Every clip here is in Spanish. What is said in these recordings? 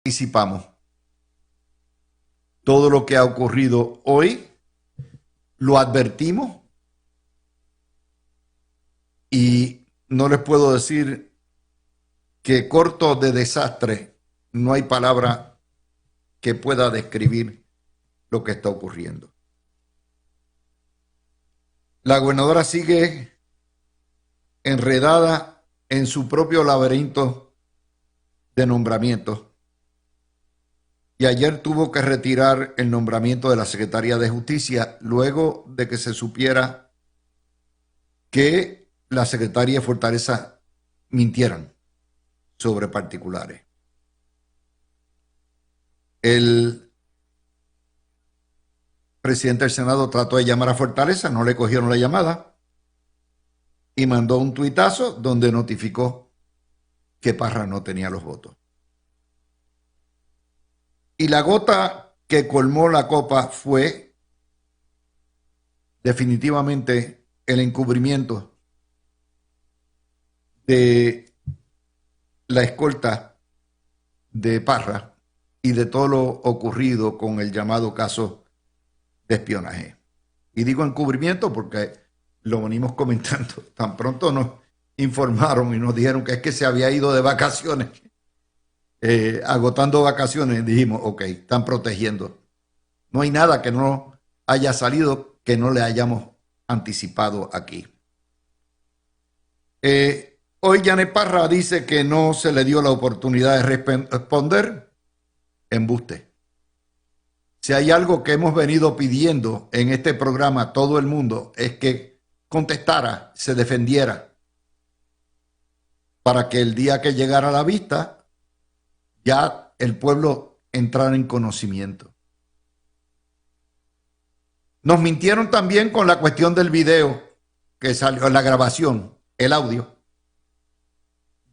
anticipamos todo lo que ha ocurrido hoy, lo advertimos y no les puedo decir que corto de desastre no hay palabra que pueda describir lo que está ocurriendo. La gobernadora sigue enredada en su propio laberinto de nombramientos y ayer tuvo que retirar el nombramiento de la Secretaría de Justicia luego de que se supiera que la Secretaría de Fortaleza mintieran sobre particulares. El presidente del Senado trató de llamar a Fortaleza, no le cogieron la llamada y mandó un tuitazo donde notificó que Parra no tenía los votos. Y la gota que colmó la copa fue definitivamente el encubrimiento de la escolta de Parra y de todo lo ocurrido con el llamado caso de espionaje. Y digo encubrimiento porque lo venimos comentando. Tan pronto nos informaron y nos dijeron que es que se había ido de vacaciones. Agotando vacaciones, dijimos, ok, están protegiendo. No hay nada que no haya salido que no le hayamos anticipado aquí. Hoy Janet Parra dice que no se le dio la oportunidad de responder. Embuste. Si hay algo que hemos venido pidiendo en este programa, todo el mundo, es que contestara, se defendiera, para que el día que llegara a la vista, ya el pueblo entrara en conocimiento. Nos mintieron también con la cuestión del video que salió, la grabación, el audio,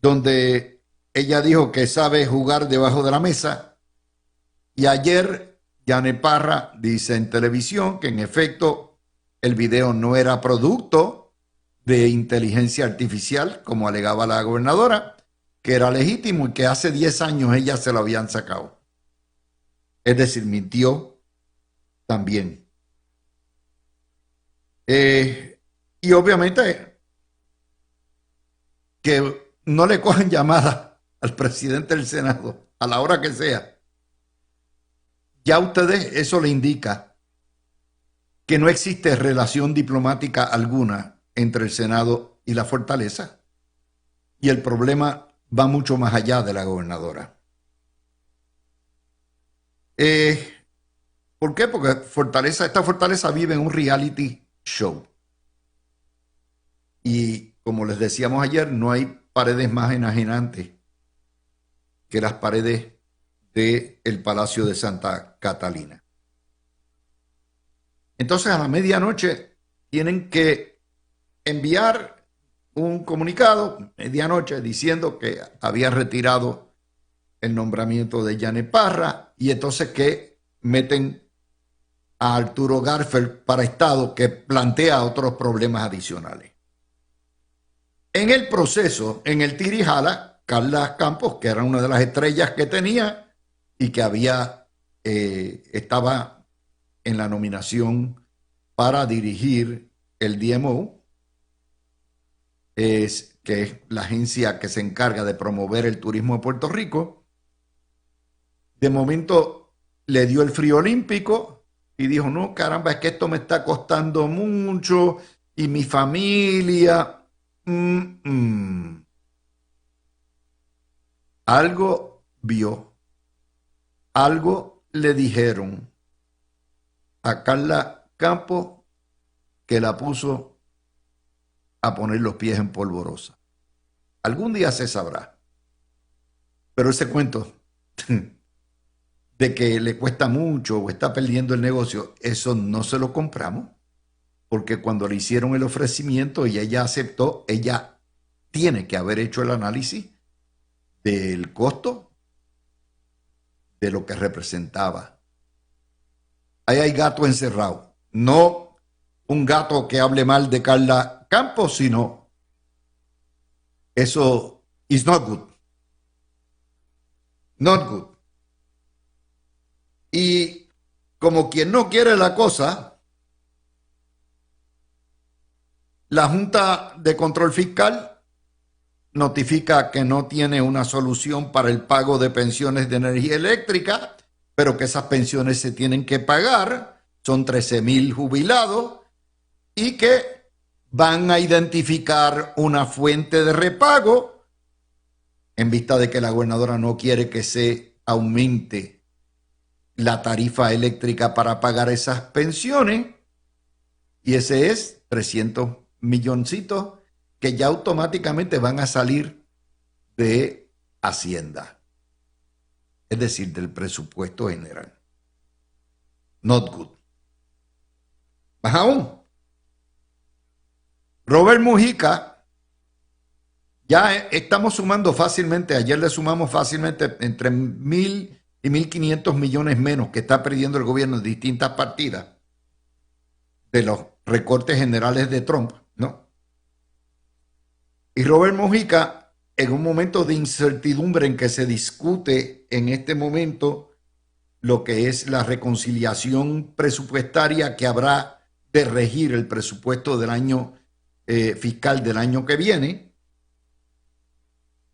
donde ella dijo que sabe jugar debajo de la mesa. Y ayer Janet Parra dice en televisión que en efecto el video no era producto de inteligencia artificial, como alegaba la gobernadora, que era legítimo y que hace 10 años ella se lo habían sacado. Es decir, mintió también. Y obviamente que no le cojan llamada al presidente del Senado a la hora que sea. Ya a ustedes eso le indica que no existe relación diplomática alguna entre el Senado y la Fortaleza. Y el problema va mucho más allá de la gobernadora. ¿Por qué? Porque esta Fortaleza vive en un reality show. Y como les decíamos ayer, no hay paredes más enajenantes que las paredes del Palacio de Santa Catalina. Entonces a la medianoche tienen que enviar un comunicado, medianoche, diciendo que había retirado el nombramiento de Janet Parra y entonces que meten a Arturo Garfield para Estado, que plantea otros problemas adicionales. En el proceso, en el tirijala, Carla Campos, que era una de las estrellas que tenía y que estaba en la nominación para dirigir el DMO, que es la agencia que se encarga de promover el turismo de Puerto Rico, de momento le dio el frío olímpico y dijo, no, caramba, es que esto me está costando mucho y mi familia. Algo vio, algo le dijeron a Carla Campos que la puso a poner los pies en polvorosa. Algún día se sabrá. Pero ese cuento de que le cuesta mucho o está perdiendo el negocio, eso no se lo compramos. Porque cuando le hicieron el ofrecimiento y ella aceptó, ella tiene que haber hecho el análisis del costo, de lo que representaba. Ahí hay gato encerrado. No un gato que hable mal de Carla Campos, sino eso is not good. Not good. como quien no quiere la cosa, la Junta de Control Fiscal notifica que no tiene una solución para el pago de pensiones de energía eléctrica, pero que esas pensiones se tienen que pagar, son 13,000 jubilados, y que van a identificar una fuente de repago en vista de que la gobernadora no quiere que se aumente la tarifa eléctrica para pagar esas pensiones, y ese es 300 milloncitos que ya automáticamente van a salir de Hacienda, es decir, del presupuesto general. Not good. Más aún, Robert Mujica, ya estamos sumando fácilmente, ayer le sumamos fácilmente entre 1,000 y 1,500 millones menos que está perdiendo el gobierno en distintas partidas de los recortes generales de Trump, ¿no? Y Robert Mujica, en un momento de incertidumbre en que se discute en este momento lo que es la reconciliación presupuestaria que habrá de regir el presupuesto del año fiscal del año que viene,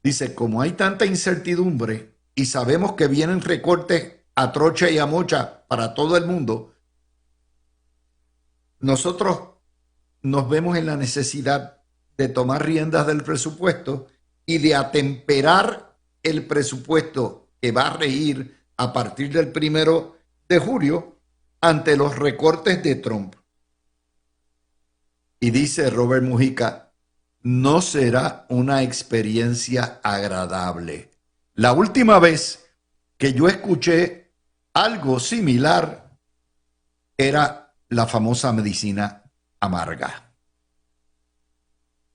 dice, como hay tanta incertidumbre y sabemos que vienen recortes a trocha y a mocha para todo el mundo, nosotros nos vemos en la necesidad de tomar riendas del presupuesto y de atemperar el presupuesto que va a regir a partir del 1 de julio ante los recortes de Trump. Y dice Robert Mujica, no será una experiencia agradable. La última vez que yo escuché algo similar era la famosa medicina amarga.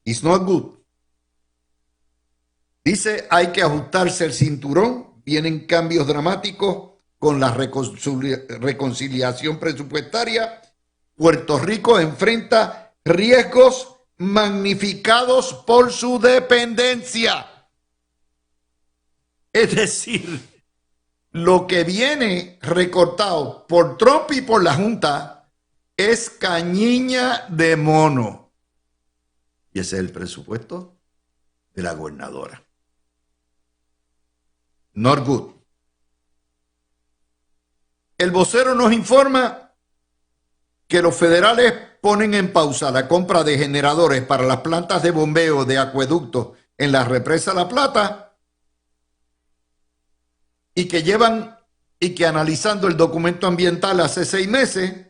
It's not good. Dice, hay que ajustarse el cinturón, vienen cambios dramáticos con la reconciliación presupuestaria. Puerto Rico enfrenta riesgos magnificados por su dependencia. Es decir, lo que viene recortado por Trump y por la Junta es cañiña de mono. Y ese es el presupuesto de la gobernadora. Not good. El vocero nos informa que los federales ponen en pausa la compra de generadores para las plantas de bombeo de acueductos en la represa La Plata y que analizando el documento ambiental hace 6 meses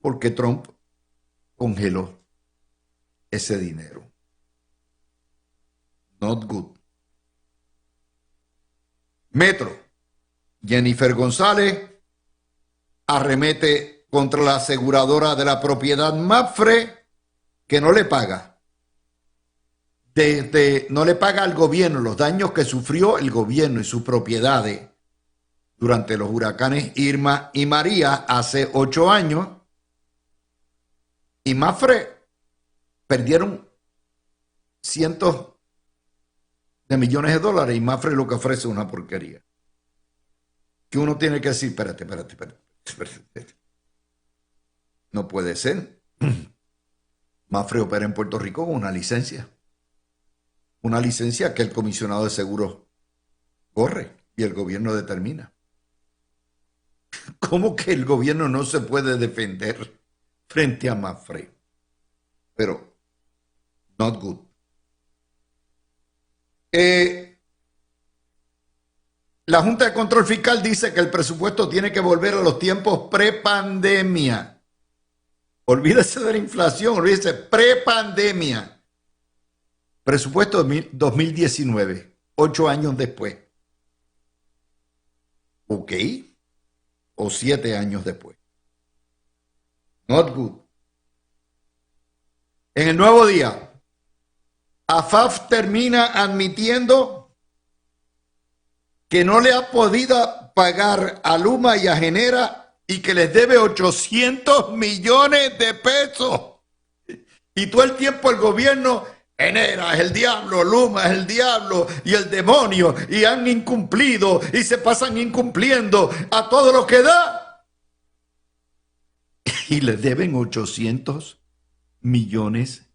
porque Trump congeló ese dinero. Not good. Metro. Jennifer González arremete contra la aseguradora de la propiedad Mapfre que no le paga. No le paga al gobierno los daños que sufrió el gobierno y sus propiedades durante los huracanes Irma y María hace 8 años. Y Mapfre perdieron cientos de millones de dólares y Mapfre lo que ofrece es una porquería. Que uno tiene que decir, espérate. No puede ser. Mapfre opera en Puerto Rico con una licencia. Una licencia que el comisionado de seguros corre y el gobierno determina. ¿Cómo que el gobierno no se puede defender frente a Mapfre? Pero, not good. La Junta de Control Fiscal dice que el presupuesto tiene que volver a los tiempos prepandemia. Olvídese de la inflación, olvídese, prepandemia. Presupuesto 2019, 8 años después. ¿Ok? O 7 años después. Not good. En el Nuevo Día, AFAF termina admitiendo que no le ha podido pagar a Luma y a Genera y que les debe 800 millones de pesos. Y todo el tiempo el gobierno Enera es el diablo, Luma es el diablo y el demonio, y han incumplido y se pasan incumpliendo a todo lo que da. Y le deben 800 millones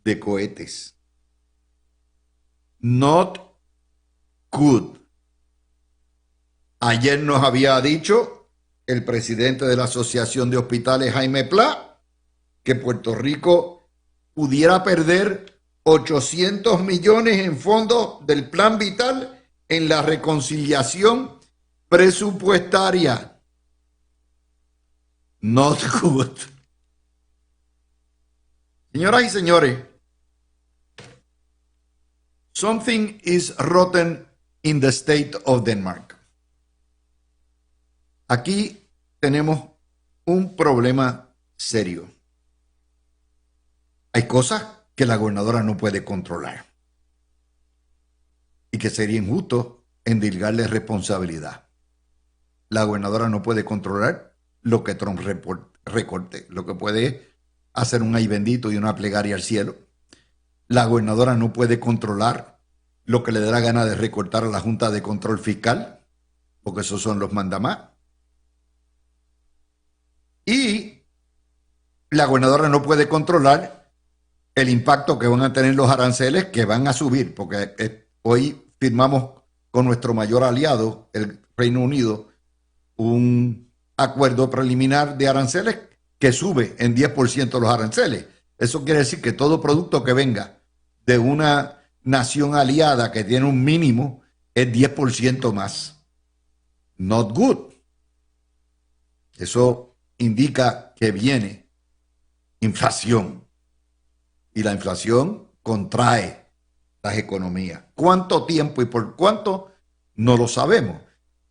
de cohetes. Not good. Ayer nos había dicho el presidente de la Asociación de Hospitales, Jaime Pla, que Puerto Rico pudiera perder 800 millones en fondos del Plan Vital en la reconciliación presupuestaria. Not good. Señoras y señores, something is rotten in the state of Denmark. Aquí tenemos un problema serio. Hay cosas que la gobernadora no puede controlar y que sería injusto endilgarle responsabilidad. La gobernadora no puede controlar lo que Trump recorte. Lo que puede es hacer un ay bendito y una plegaria al cielo. La gobernadora no puede controlar lo que le dé la gana de recortar a la Junta de Control Fiscal, porque esos son los mandamás. Y la gobernadora no puede controlar el impacto que van a tener los aranceles, que van a subir, porque hoy firmamos con nuestro mayor aliado, el Reino Unido, un acuerdo preliminar de aranceles que sube en 10% los aranceles. Eso quiere decir que todo producto que venga de una nación aliada que tiene un mínimo es 10% más. Not good. Eso indica que viene inflación. Y la inflación contrae las economías. ¿Cuánto tiempo y por cuánto? No lo sabemos.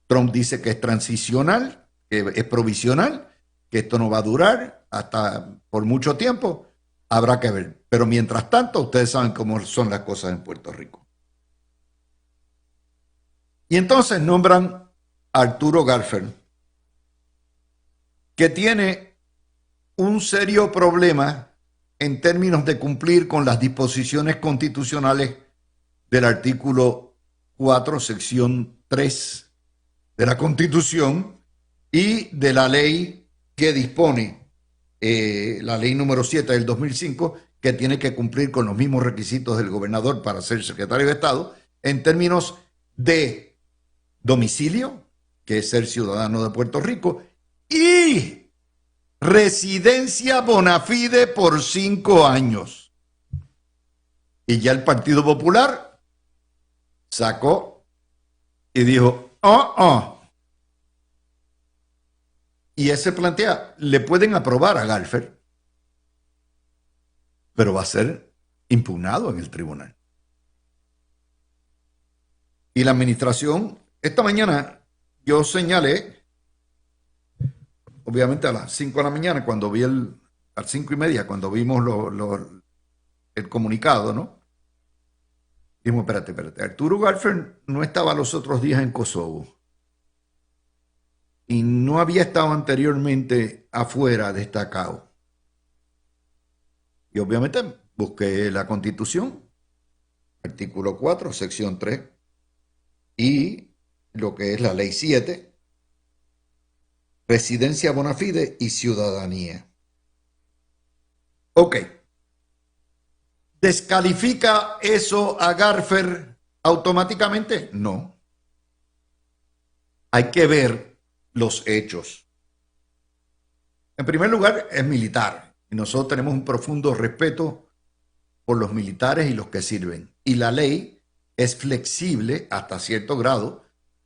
Trump dice que es transicional, que es provisional, que esto no va a durar hasta por mucho tiempo. Habrá que ver. Pero mientras tanto, ustedes saben cómo son las cosas en Puerto Rico. Y entonces nombran a Arturo Garfer, que tiene un serio problema en términos de cumplir con las disposiciones constitucionales del artículo 4, sección 3 de la Constitución y de la ley que dispone, la ley número 7 del 2005, que tiene que cumplir con los mismos requisitos del gobernador para ser secretario de Estado en términos de domicilio, que es ser ciudadano de Puerto Rico, y residencia bona fide por 5 años. Y ya el Partido Popular sacó y dijo, Y ese plantea, le pueden aprobar a Garfer, pero va a ser impugnado en el tribunal. Y la administración, esta mañana yo señalé, obviamente a las 5 de la mañana, cuando vi a las 5:30, cuando vimos el comunicado, ¿no? Dijimos, espérate, Arturo Garfer no estaba los otros días en Kosovo y no había estado anteriormente afuera destacado. Y obviamente busqué la Constitución, artículo 4, sección 3, y lo que es la ley 7, residencia bona fide y ciudadanía. Ok. ¿Descalifica eso a Garfer automáticamente? No. Hay que ver los hechos. En primer lugar, es militar. Y nosotros tenemos un profundo respeto por los militares y los que sirven. Y la ley es flexible hasta cierto grado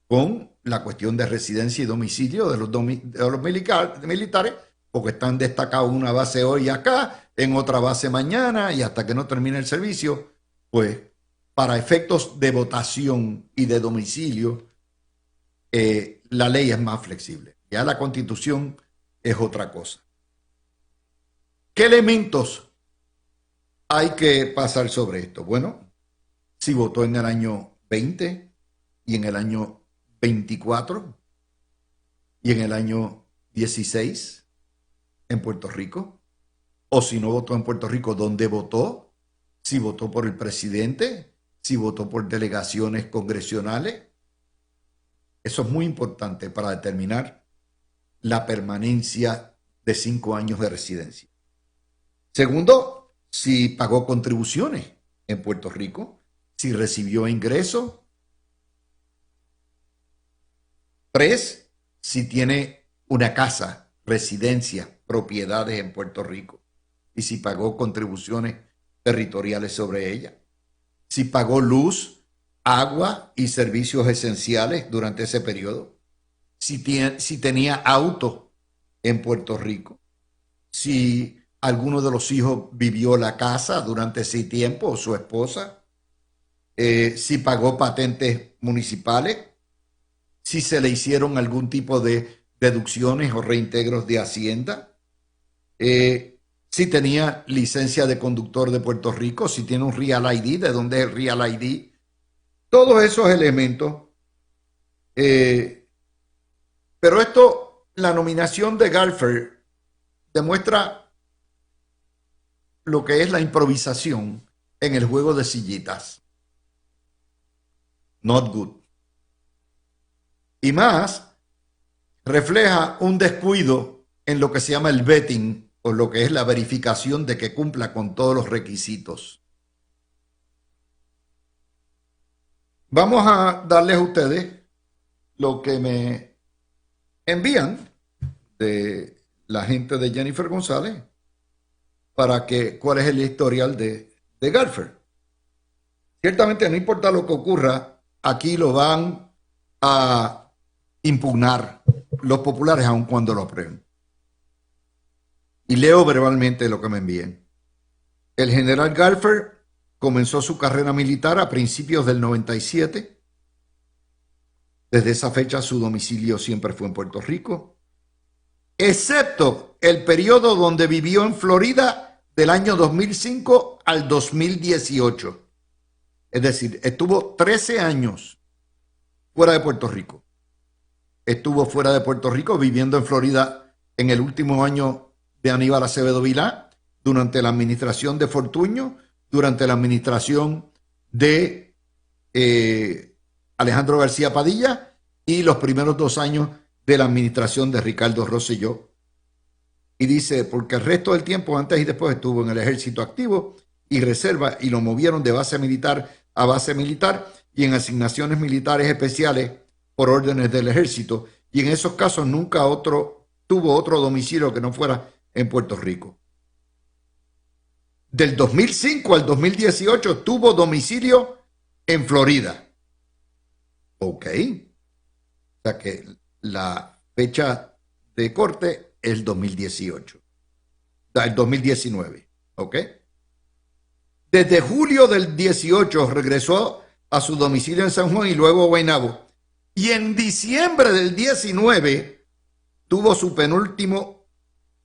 con la cuestión de residencia y domicilio de los militares, porque están destacados en una base hoy acá, en otra base mañana, y hasta que no termine el servicio, pues para efectos de votación y de domicilio, la ley es más flexible. Ya la Constitución es otra cosa. ¿Qué elementos hay que pasar sobre esto? Bueno, si votó en el año 20 y en el año 24 y en el año 16 en Puerto Rico, o si no votó en Puerto Rico, ¿dónde votó? si votó por el presidente, si votó por delegaciones congresionales. Eso es muy importante para determinar la permanencia de 5 años de residencia. Segundo, si pagó contribuciones en Puerto Rico, si recibió ingresos. 3, si tiene una casa, residencia, propiedades en Puerto Rico y si pagó contribuciones territoriales sobre ella. Si pagó luz, agua y servicios esenciales durante ese periodo. Si tenía auto en Puerto Rico. Si alguno de los hijos vivió la casa durante ese tiempo o su esposa. Si pagó patentes municipales. Si se le hicieron algún tipo de deducciones o reintegros de Hacienda, si tenía licencia de conductor de Puerto Rico, si tiene un Real ID, de dónde es el Real ID, todos esos elementos. Pero esto, la nominación de Galfer demuestra lo que es la improvisación en el juego de sillitas. Not good. Y más, refleja un descuido en lo que se llama el vetting, o lo que es la verificación de que cumpla con todos los requisitos. Vamos a darles a ustedes lo que me envían de la gente de Jennifer González para que cuál es el historial de Galfer. Ciertamente no importa lo que ocurra, aquí lo van a impugnar los populares aun cuando lo aprueben. Y leo verbalmente lo que me envíen. El general Galfer comenzó su carrera militar a principios del 97. Desde esa fecha su domicilio siempre fue en Puerto Rico, excepto el periodo donde vivió en Florida del año 2005 al 2018. Es decir, estuvo 13 años fuera de Puerto Rico. Estuvo fuera de Puerto Rico viviendo en Florida en el último año de Aníbal Acevedo Vilá, durante la administración de Fortuño, durante la administración de Alejandro García Padilla y los primeros 2 años de la administración de Ricardo Rosselló. Y dice, porque el resto del tiempo antes y después estuvo en el ejército activo y reserva y lo movieron de base militar a base militar y en asignaciones militares especiales por órdenes del ejército, y en esos casos nunca tuvo otro domicilio que no fuera en Puerto Rico. Del 2005 al 2018 tuvo domicilio en Florida. Ok. O sea que la fecha de corte es el 2018. El 2019. Ok. Desde julio del 18 regresó a su domicilio en San Juan y luego a Guaynabo. Y en diciembre del 19 tuvo su penúltimo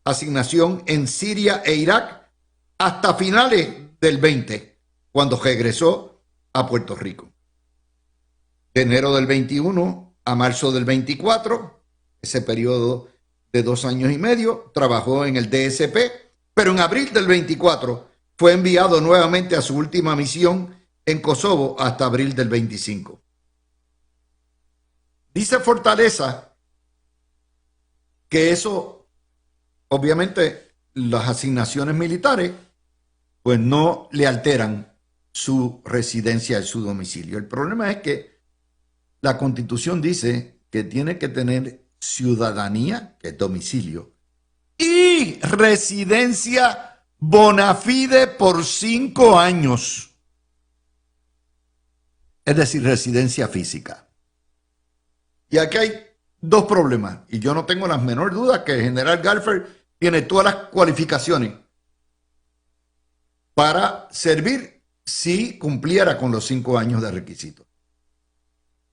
asignación en Siria e Irak hasta finales del 20, cuando regresó a Puerto Rico. De enero del 21 a marzo del 24, ese periodo de 2 años y medio, trabajó en el DSP, pero en abril del 24 fue enviado nuevamente a su última misión en Kosovo hasta abril del 25. Dice Fortaleza que eso, obviamente, las asignaciones militares, pues no le alteran su residencia y su domicilio. El problema es que la Constitución dice que tiene que tener ciudadanía, que es domicilio, y residencia bona fide por 5 años. Es decir, residencia física. Y aquí hay 2 problemas, y yo no tengo la menor duda que el general Galfer tiene todas las cualificaciones para servir si cumpliera con los 5 años de requisito.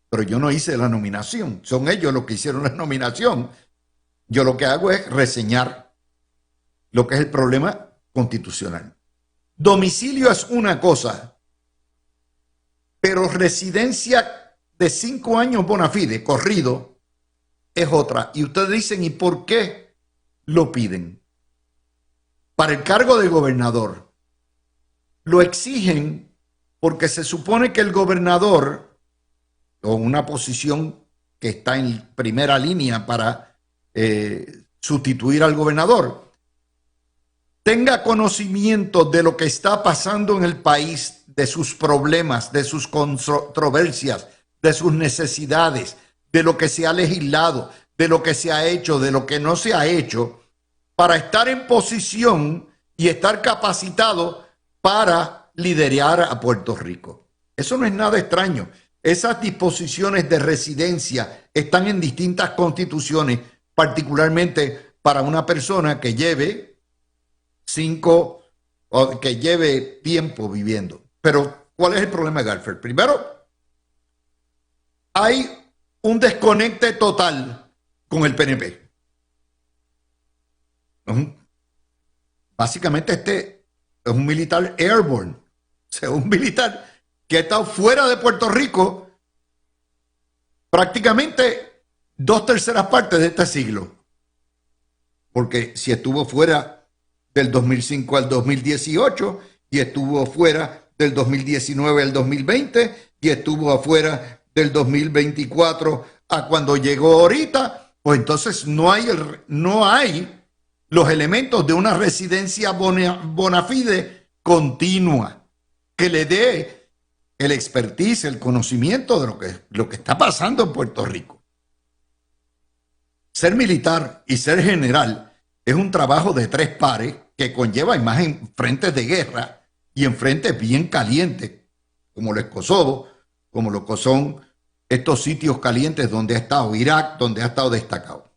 Pero yo no hice la nominación, son ellos los que hicieron la nominación. Yo lo que hago es reseñar lo que es el problema constitucional. Domicilio es una cosa, pero residencia de 5 años bona fide, corrido, es otra. Y ustedes dicen, ¿y por qué lo piden? Para el cargo de gobernador, lo exigen porque se supone que el gobernador, o una posición que está en primera línea para sustituir al gobernador, tenga conocimiento de lo que está pasando en el país, de sus problemas, de sus controversias, de sus necesidades, de lo que se ha legislado, de lo que se ha hecho, de lo que no se ha hecho, para estar en posición y estar capacitado para liderar a Puerto Rico. Eso no es nada extraño. Esas disposiciones de residencia están en distintas constituciones, particularmente para una persona que lleve que lleve tiempo viviendo. Pero, ¿cuál es el problema de Garfield? Primero, hay un desconecte total con el PNP. Básicamente este es un militar airborne, o sea, un militar que ha estado fuera de Puerto Rico prácticamente 2/3 partes de este siglo. Porque si estuvo fuera del 2005 al 2018 y estuvo fuera del 2019 al 2020 y estuvo afuera del 2024 a cuando llegó ahorita, pues entonces no hay los elementos de una residencia bona fide continua que le dé el expertise, el conocimiento de lo que está pasando en Puerto Rico. Ser militar y ser general es un trabajo de 3 pares que conlleva más en frentes de guerra y en frentes bien calientes, como los Kosovo, como lo que son estos sitios calientes donde ha estado Irak, donde ha estado destacado.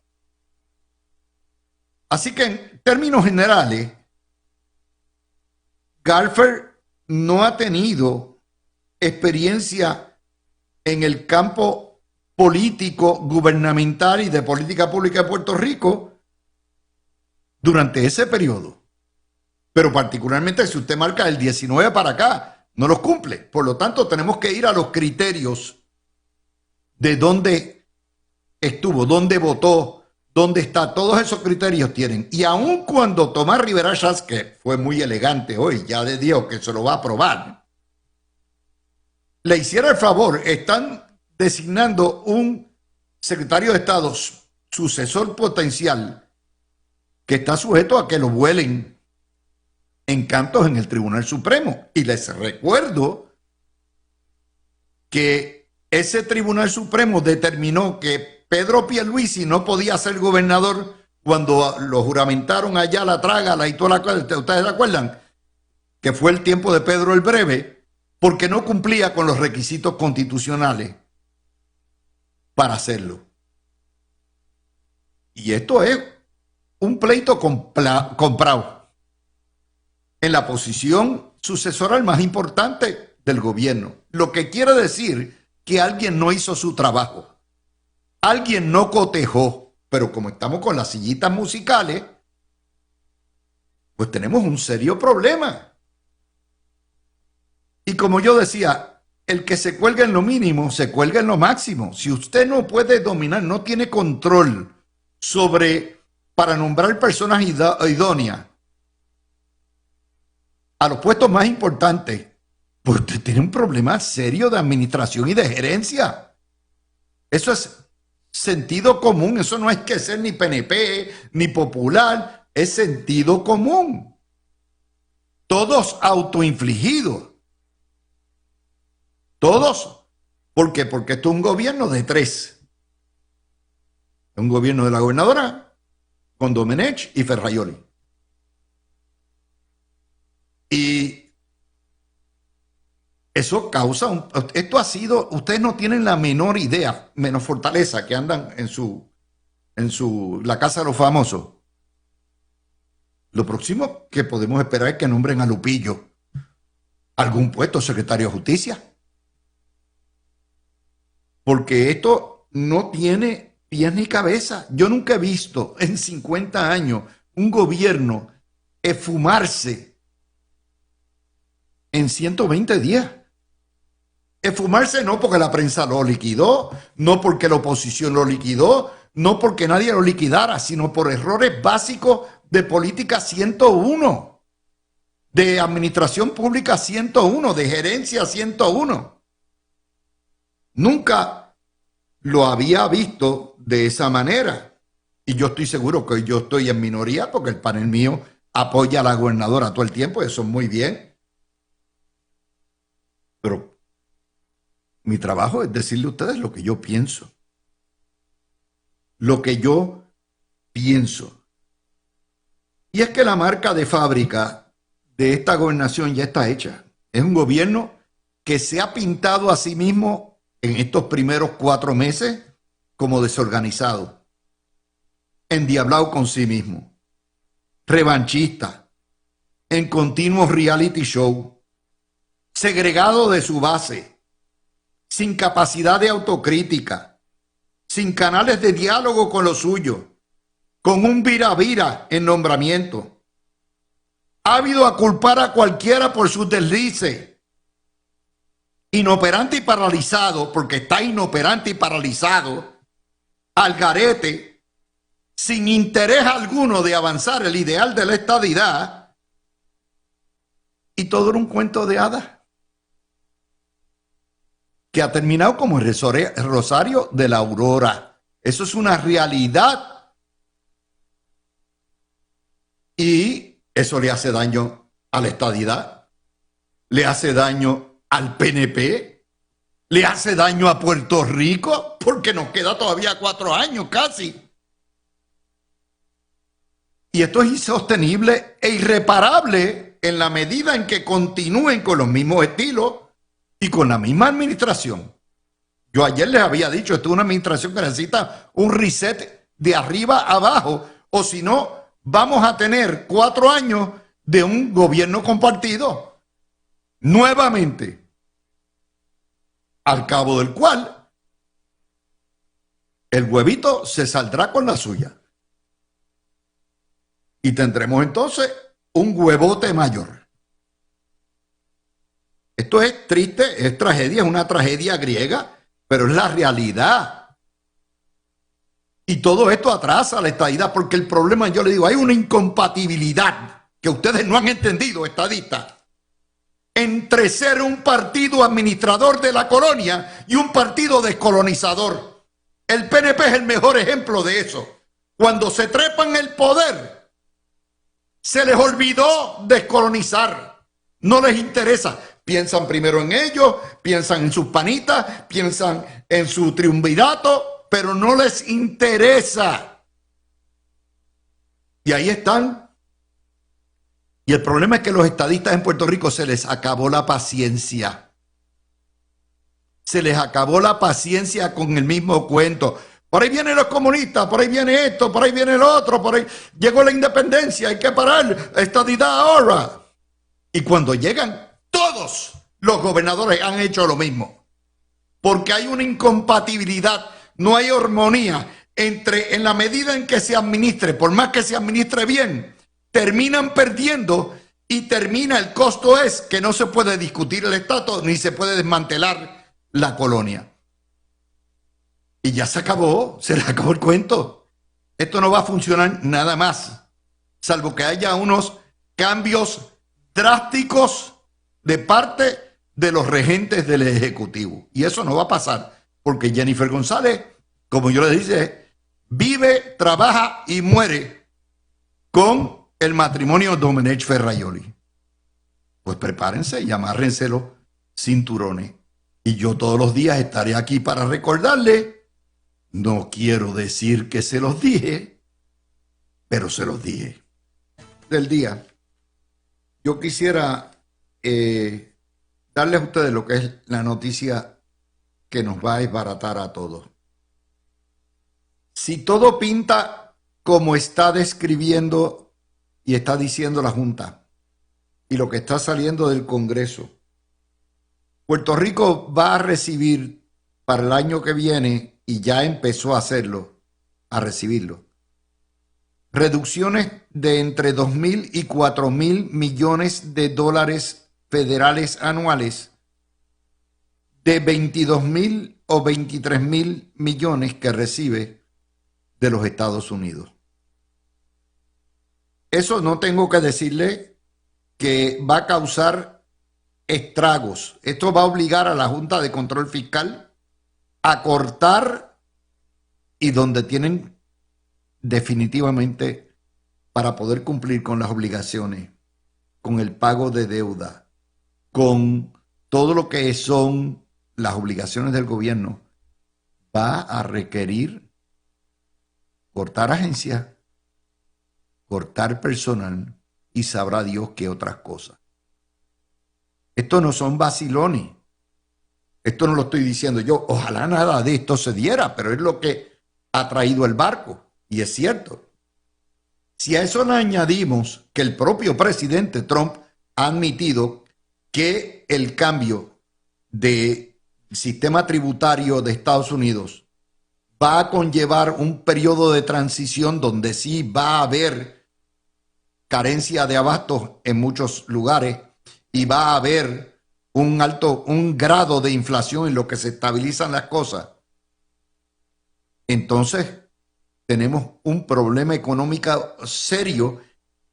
Así que en términos generales, Garfield no ha tenido experiencia en el campo político, gubernamental y de política pública de Puerto Rico durante ese periodo. Pero particularmente si usted marca el 19 para acá, no los cumple. Por lo tanto, tenemos que ir a los criterios de dónde estuvo, dónde votó, dónde está. Todos esos criterios tienen. Y aun cuando Tomás Rivera Schatz, que fue muy elegante hoy, ya le dijo que se lo va a aprobar, le hiciera el favor, están designando un secretario de Estado sucesor potencial que está sujeto a que lo vuelen en cantos en el Tribunal Supremo. Y les recuerdo que ese Tribunal Supremo determinó que Pedro Pierluisi no podía ser gobernador cuando lo juramentaron allá la trágala y toda la cosa. ¿Ustedes se acuerdan? Que fue el tiempo de Pedro el Breve, porque no cumplía con los requisitos constitucionales para hacerlo. Y esto es un pleito comprado en la posición sucesoral más importante del gobierno. Lo que quiere decir que alguien no hizo su trabajo. Alguien no cotejó. Pero como estamos con las sillitas musicales, pues tenemos un serio problema. Y como yo decía, el que se cuelga en lo mínimo, se cuelga en lo máximo. Si usted no puede dominar, no tiene control para nombrar personas idóneas a los puestos más importantes, pues usted tiene un problema serio de administración y de gerencia. Eso es sentido común. Eso no es que ser ni PNP, ni popular. Es sentido común. Todos autoinfligidos. Todos. ¿Por qué? Porque esto es un gobierno de 3. Un gobierno de la gobernadora con Domenech y Ferraioli. Y eso causa esto ha sido, ustedes no tienen la menor idea, menos Fortaleza, que andan en la casa de los famosos. Lo próximo que podemos esperar es que nombren a Lupillo algún puesto, secretario de Justicia. Porque esto no tiene pies ni cabeza. Yo nunca he visto en 50 años un gobierno esfumarse en 120 días. Esfumarse no porque la prensa lo liquidó, no porque la oposición lo liquidó, no porque nadie lo liquidara, sino por errores básicos de política 101. de administración pública 101, de gerencia 101. Nunca lo había visto de esa manera. Y yo estoy seguro que yo estoy en minoría porque el panel mío apoya a la gobernadora todo el tiempo, eso es muy bien. Pero mi trabajo es decirle a ustedes lo que yo pienso. Lo que yo pienso. Y es que la marca de fábrica de esta gobernación ya está hecha. Es un gobierno que se ha pintado a sí mismo en estos primeros 4 meses como desorganizado, endiablado con sí mismo, revanchista, en continuos reality show, segregado de su base, sin capacidad de autocrítica, sin canales de diálogo con lo suyo, con un vira-vira en nombramiento, ávido a culpar a cualquiera por sus deslices, inoperante y paralizado, porque está inoperante y paralizado, al garete, sin interés alguno de avanzar el ideal de la estadidad, y todo era un cuento de hadas que ha terminado como el Rosario de la Aurora. Eso es una realidad y eso le hace daño a la estadidad, le hace daño al PNP, le hace daño a Puerto Rico, porque nos queda todavía 4 años casi. Y esto es insostenible e irreparable en la medida en que continúen con los mismos estilos y con la misma administración. Yo ayer les había dicho, esto es una administración que necesita un reset de arriba a abajo, o si no, vamos a tener 4 años de un gobierno compartido nuevamente, al cabo del cual el huevito se saldrá con la suya. Y tendremos entonces un huevote mayor. Esto es triste, es tragedia, es una tragedia griega, pero es la realidad. Y todo esto atrasa la estadidad, porque el problema, yo le digo, hay una incompatibilidad que ustedes no han entendido, estadistas, entre ser un partido administrador de la colonia y un partido descolonizador. El PNP es el mejor ejemplo de eso. Cuando se trepan el poder, se les olvidó descolonizar. No les interesa. Piensan primero en ellos, piensan en sus panitas, piensan en su triunvirato, pero no les interesa. Y ahí están. Y el problema es que los estadistas en Puerto Rico se les acabó la paciencia. Se les acabó la paciencia con el mismo cuento. Por ahí vienen los comunistas, por ahí viene esto, por ahí viene el otro, por ahí llegó la independencia, hay que parar, estadidad ahora. Y cuando llegan, todos los gobernadores han hecho lo mismo. Porque hay una incompatibilidad, no hay armonía entre, en la medida en que se administre, por más que se administre bien, terminan perdiendo y termina, el costo es que no se puede discutir el estatus ni se puede desmantelar la colonia. Y ya se acabó, se le acabó el cuento. Esto no va a funcionar nada más, salvo que haya unos cambios drásticos de parte de los regentes del Ejecutivo. Y eso no va a pasar, porque Jennifer González, como yo le dije, vive, trabaja y muere con el matrimonio Domenech Ferraioli. Pues prepárense y amárrense los cinturones. Y yo todos los días estaré aquí para recordarle. No quiero decir que se los dije, pero se los dije. Del día, yo quisiera darles a ustedes lo que es la noticia que nos va a desbaratar a todos. Si todo pinta como está describiendo y está diciendo la Junta y lo que está saliendo del Congreso, Puerto Rico va a recibir para el año que viene, y ya empezó a hacerlo, a recibirlo, reducciones de entre 2.000 y 4.000 millones de dólares federales anuales de 22.000 o 23.000 millones que recibe de los Estados Unidos. Eso no tengo que decirle que va a causar estragos. Esto va a obligar a la Junta de Control Fiscal a cortar y donde tienen definitivamente para poder cumplir con las obligaciones, con el pago de deuda, con todo lo que son las obligaciones del gobierno, va a requerir cortar agencias, cortar personal y sabrá Dios qué otras cosas. Esto no son vacilones. Esto no lo estoy diciendo yo. Ojalá nada de esto se diera, pero es lo que ha traído el barco. Y es cierto. Si a eso le añadimos que el propio presidente Trump ha admitido que el cambio de sistema tributario de Estados Unidos va a conllevar un periodo de transición donde sí va a haber carencia de abastos en muchos lugares y va a haber un grado de inflación en lo que se estabilizan las cosas, entonces tenemos un problema económico serio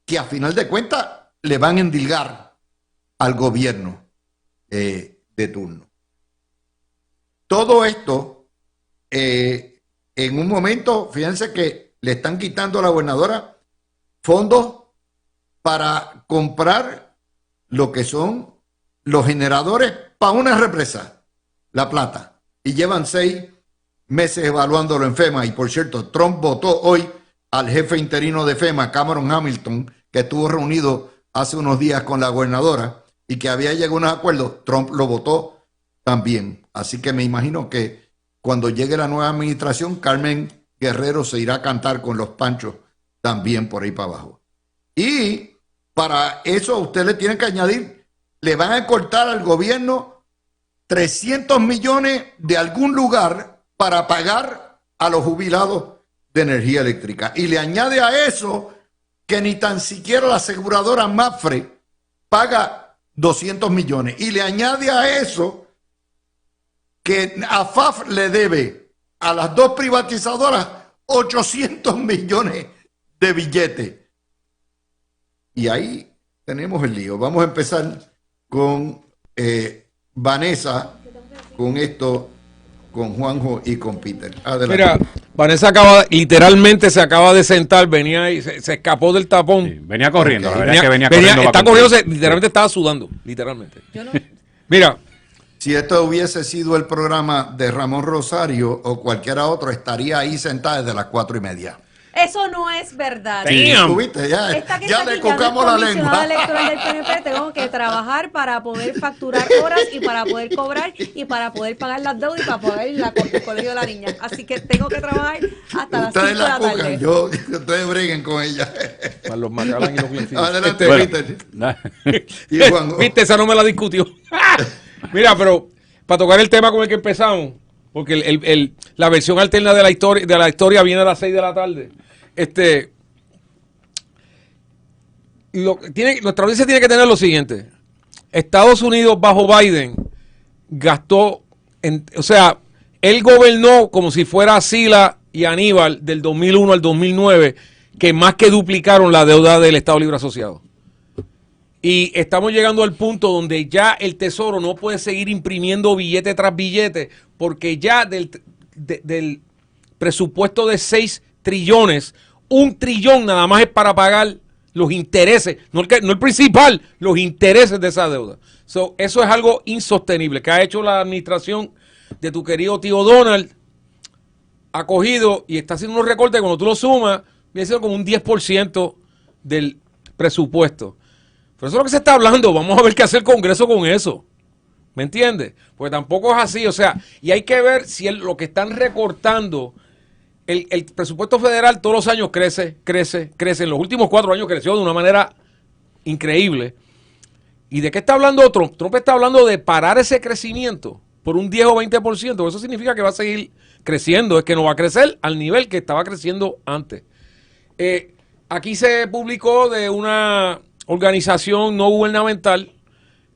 que a final de cuentas le van a endilgar al gobierno de turno. Todo esto, en un momento, fíjense que le están quitando a la gobernadora fondos para comprar lo que son los generadores para una represa, La Plata, y llevan 6 meses evaluándolo en FEMA. Y por cierto, Trump votó hoy al jefe interino de FEMA, Cameron Hamilton, que estuvo reunido hace unos días con la gobernadora y que había llegado a unos acuerdos. Trump lo votó también. Así que me imagino que cuando llegue la nueva administración, Carmen Guerrero se irá a cantar con los Panchos también por ahí para abajo. Y para eso usted le tiene que añadir, le van a cortar al gobierno 300 millones de algún lugar para pagar a los jubilados de energía eléctrica. Y le añade a eso que ni tan siquiera la aseguradora Mapfre paga 200 millones. Y le añade a eso que AFAF le debe a las 2 privatizadoras 800 millones de billetes. Y ahí tenemos el lío. Vamos a empezar con Vanessa, con esto, con Juanjo y con Peter. Adelante. Mira, Vanessa literalmente se acaba de sentar, venía y se escapó del tapón. Sí, venía corriendo, Okay. la verdad es que venía corriendo. Está corriendo, literalmente estaba sudando, literalmente. Yo no. Mira, Si esto hubiese sido el programa de Ramón Rosario o cualquiera otro, estaría ahí sentada desde las 4:30. Eso no es verdad. Sí. ¿Tuviste? Ya, Esta que ya está le aquí, ya no es cocamos la comisionada lengua. electoral del PNP, tengo que trabajar para poder facturar horas y para poder cobrar y para poder pagar las deudas y para pagar el colegio de la niña. Así que tengo que trabajar hasta las 5 Ustedes de la la tarde. cocan, ustedes breguen con ella. para los Macallan y los Glenfiddich. Adelante, Bueno, Peter. Y Juan. Viste, esa no me la discutió. Mira, pero para tocar el tema con el que empezamos, porque la versión alterna de la historia viene a las 6 de la tarde. Nuestra audiencia tiene que tener lo siguiente. Estados Unidos bajo Biden gastó, o sea, él gobernó como si fuera Sila y Aníbal del 2001 al 2009, que más que duplicaron la deuda del Estado Libre Asociado. Y estamos llegando al punto donde ya el Tesoro no puede seguir imprimiendo billete tras billete, porque ya del presupuesto de 6 trillones, 1 trillón nada más es para pagar los intereses, no el principal, los intereses de esa deuda. Eso es algo insostenible que ha hecho la administración de tu querido tío Donald, ha cogido y está haciendo unos recortes, cuando tú lo sumas, viene siendo como un 10% del presupuesto. Pero eso es lo que se está hablando, vamos a ver qué hace el Congreso con eso. ¿Me entiendes? Porque tampoco es así, o sea, y hay que ver si lo que están recortando, el presupuesto federal todos los años crece. En los últimos 4 años creció de una manera increíble. ¿Y de qué está hablando Trump? Trump está hablando de parar ese crecimiento por un 10 o 20%. Eso significa que va a seguir creciendo, es que no va a crecer al nivel que estaba creciendo antes. Aquí se publicó de una organización no gubernamental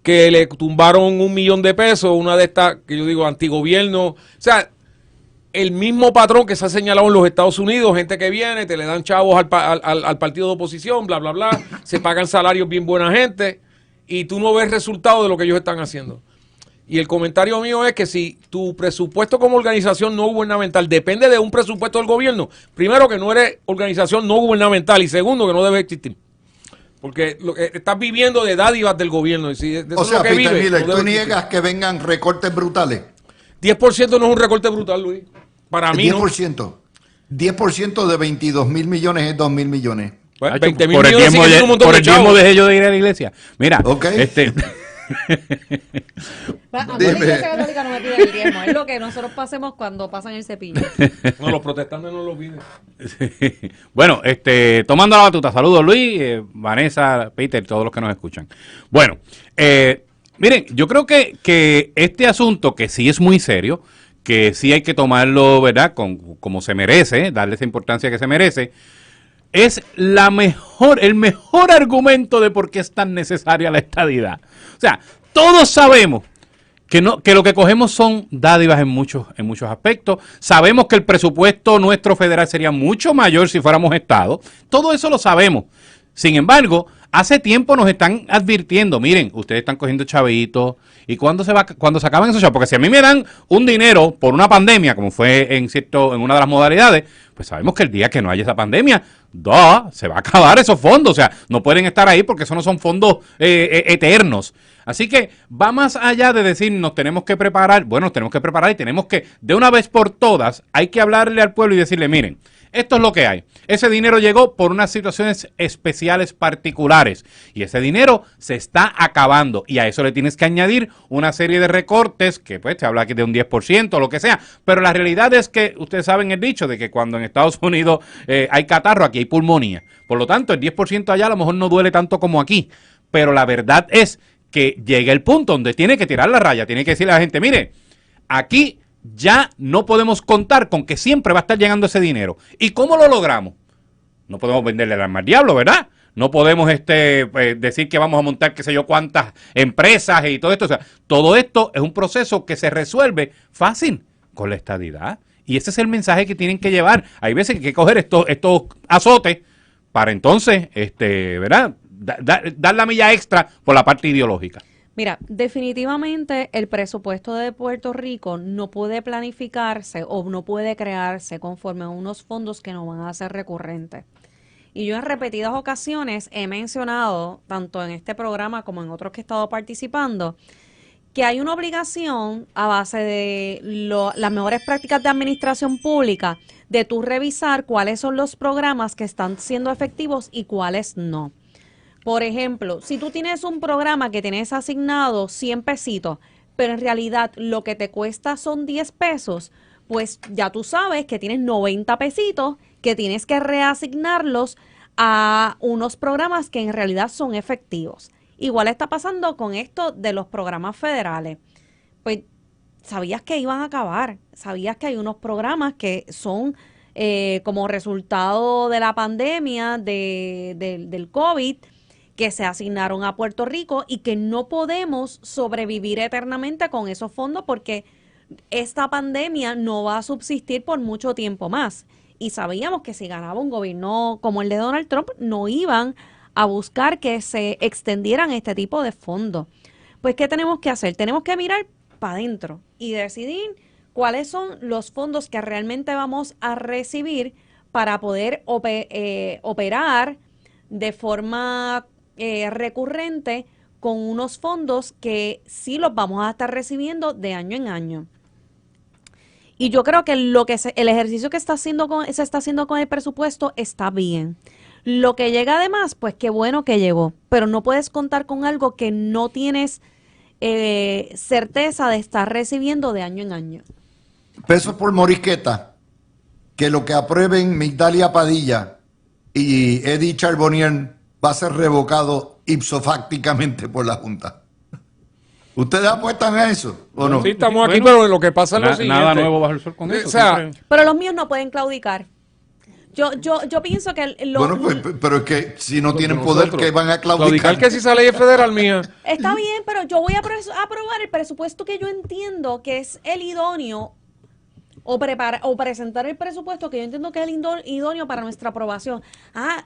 que le tumbaron $1 millón, una de estas que yo digo antigobierno. O sea, el mismo patrón que se ha señalado en los Estados Unidos, gente que viene, te le dan chavos al partido de oposición, bla, bla, bla, se pagan salarios bien buena gente, y tú no ves resultado de lo que ellos están haciendo. Y el comentario mío es que si tu presupuesto como organización no gubernamental depende de un presupuesto del gobierno, primero que no eres organización no gubernamental, y segundo que no debe existir. Porque lo que estás viviendo de dádivas del gobierno. Y si de eso O sea, es lo que Peter vive, Miller, no ¿tú debe niegas existir. que vengan recortes brutales? 10% no es un recorte brutal, Luis. Para mí 10%. 10% de 22 mil millones es 2 mil millones. Pues, Hacho, 20 mil por el millones diezmo sigue siendo un montón por de el diezmo chavos. dejé yo de ir a la iglesia. Mira, Ok. A mí la Dime. Iglesia Católica no me pide el diezmo, es lo que nosotros pasemos cuando pasan el cepillo. No, los protestantes no lo piden. Bueno, tomando la batuta, saludos Luis, Vanessa, Peter, todos los que nos escuchan. Bueno, miren, yo creo que este asunto, que sí es muy serio, que sí hay que tomarlo, ¿verdad?, como se merece, darle esa importancia que se merece, es el mejor argumento de por qué es tan necesaria la estadidad. O sea, todos sabemos que lo que cogemos son dádivas en muchos aspectos. Sabemos que el presupuesto nuestro federal sería mucho mayor si fuéramos Estado. Todo eso lo sabemos. Sin embargo, hace tiempo nos están advirtiendo, miren, ustedes están cogiendo chavitos, y cuando se acaban esos chavos, porque si a mí me dan un dinero por una pandemia, como fue en una de las modalidades, pues sabemos que el día que no haya esa pandemia, se va a acabar esos fondos, o sea, no pueden estar ahí porque esos no son fondos eternos. Así que va más allá de decir nos tenemos que preparar, bueno, nos tenemos que preparar y tenemos que, de una vez por todas, hay que hablarle al pueblo y decirle, miren, esto es lo que hay. Ese dinero llegó por unas situaciones especiales particulares y ese dinero se está acabando y a eso le tienes que añadir una serie de recortes que pues te habla aquí de un 10% o lo que sea, pero la realidad es que ustedes saben el dicho de que cuando en Estados Unidos hay catarro, aquí hay pulmonía. Por lo tanto, el 10% allá a lo mejor no duele tanto como aquí, pero la verdad es que llega el punto donde tiene que tirar la raya, tiene que decirle a la gente, mire, aquí ya no podemos contar con que siempre va a estar llegando ese dinero. ¿Y cómo lo logramos? No podemos venderle el alma al diablo, ¿verdad? No podemos decir que vamos a montar qué sé yo cuántas empresas y todo esto. O sea, todo esto es un proceso que se resuelve fácil con la estadidad. Y ese es el mensaje que tienen que llevar. Hay veces que hay que coger estos azotes para entonces, ¿verdad? Dar la milla extra por la parte ideológica. Mira, definitivamente el presupuesto de Puerto Rico no puede planificarse o no puede crearse conforme a unos fondos que no van a ser recurrentes. Y yo en repetidas ocasiones he mencionado, tanto en este programa como en otros que he estado participando, que hay una obligación a base de las mejores prácticas de administración pública de tú revisar cuáles son los programas que están siendo efectivos y cuáles no. Por ejemplo, si tú tienes un programa que tienes asignado 100 pesitos, pero en realidad lo que te cuesta son 10 pesos, pues ya tú sabes que tienes 90 pesitos que tienes que reasignarlos a unos programas que en realidad son efectivos. Igual está pasando con esto de los programas federales. Pues sabías que iban a acabar, sabías que hay unos programas que son como resultado de la pandemia del COVID, que se asignaron a Puerto Rico y que no podemos sobrevivir eternamente con esos fondos porque esta pandemia no va a subsistir por mucho tiempo más. Y sabíamos que si ganaba un gobierno como el de Donald Trump, no iban a buscar que se extendieran este tipo de fondos. Pues, ¿qué tenemos que hacer? Tenemos que mirar para adentro y decidir cuáles son los fondos que realmente vamos a recibir para poder operar de forma recurrente con unos fondos que sí los vamos a estar recibiendo de año en año. Y yo creo que el ejercicio que se está haciendo con el presupuesto está bien. Lo que llega además, pues qué bueno que llegó, pero no puedes contar con algo que no tienes certeza de estar recibiendo de año en año. Pesos por morisqueta, que lo que aprueben Migdalia Padilla y Eddie Charbonnier va a ser revocado ipsofácticamente por la Junta. ¿Ustedes apuestan a eso o no? Sí, estamos aquí, Bueno, pero lo que pasa es lo siguiente. Nada nuevo bajo el sol con eso. O sea, siempre. Pero los míos no pueden claudicar. Yo pienso que Bueno, pues, pero es que si no tienen nosotros, poder, que van a claudicar claudicar. que si esa ley es federal mía. está bien, pero yo voy a aprobar el presupuesto que yo entiendo que es el idóneo o presentar el presupuesto que yo entiendo que es el idóneo para nuestra aprobación,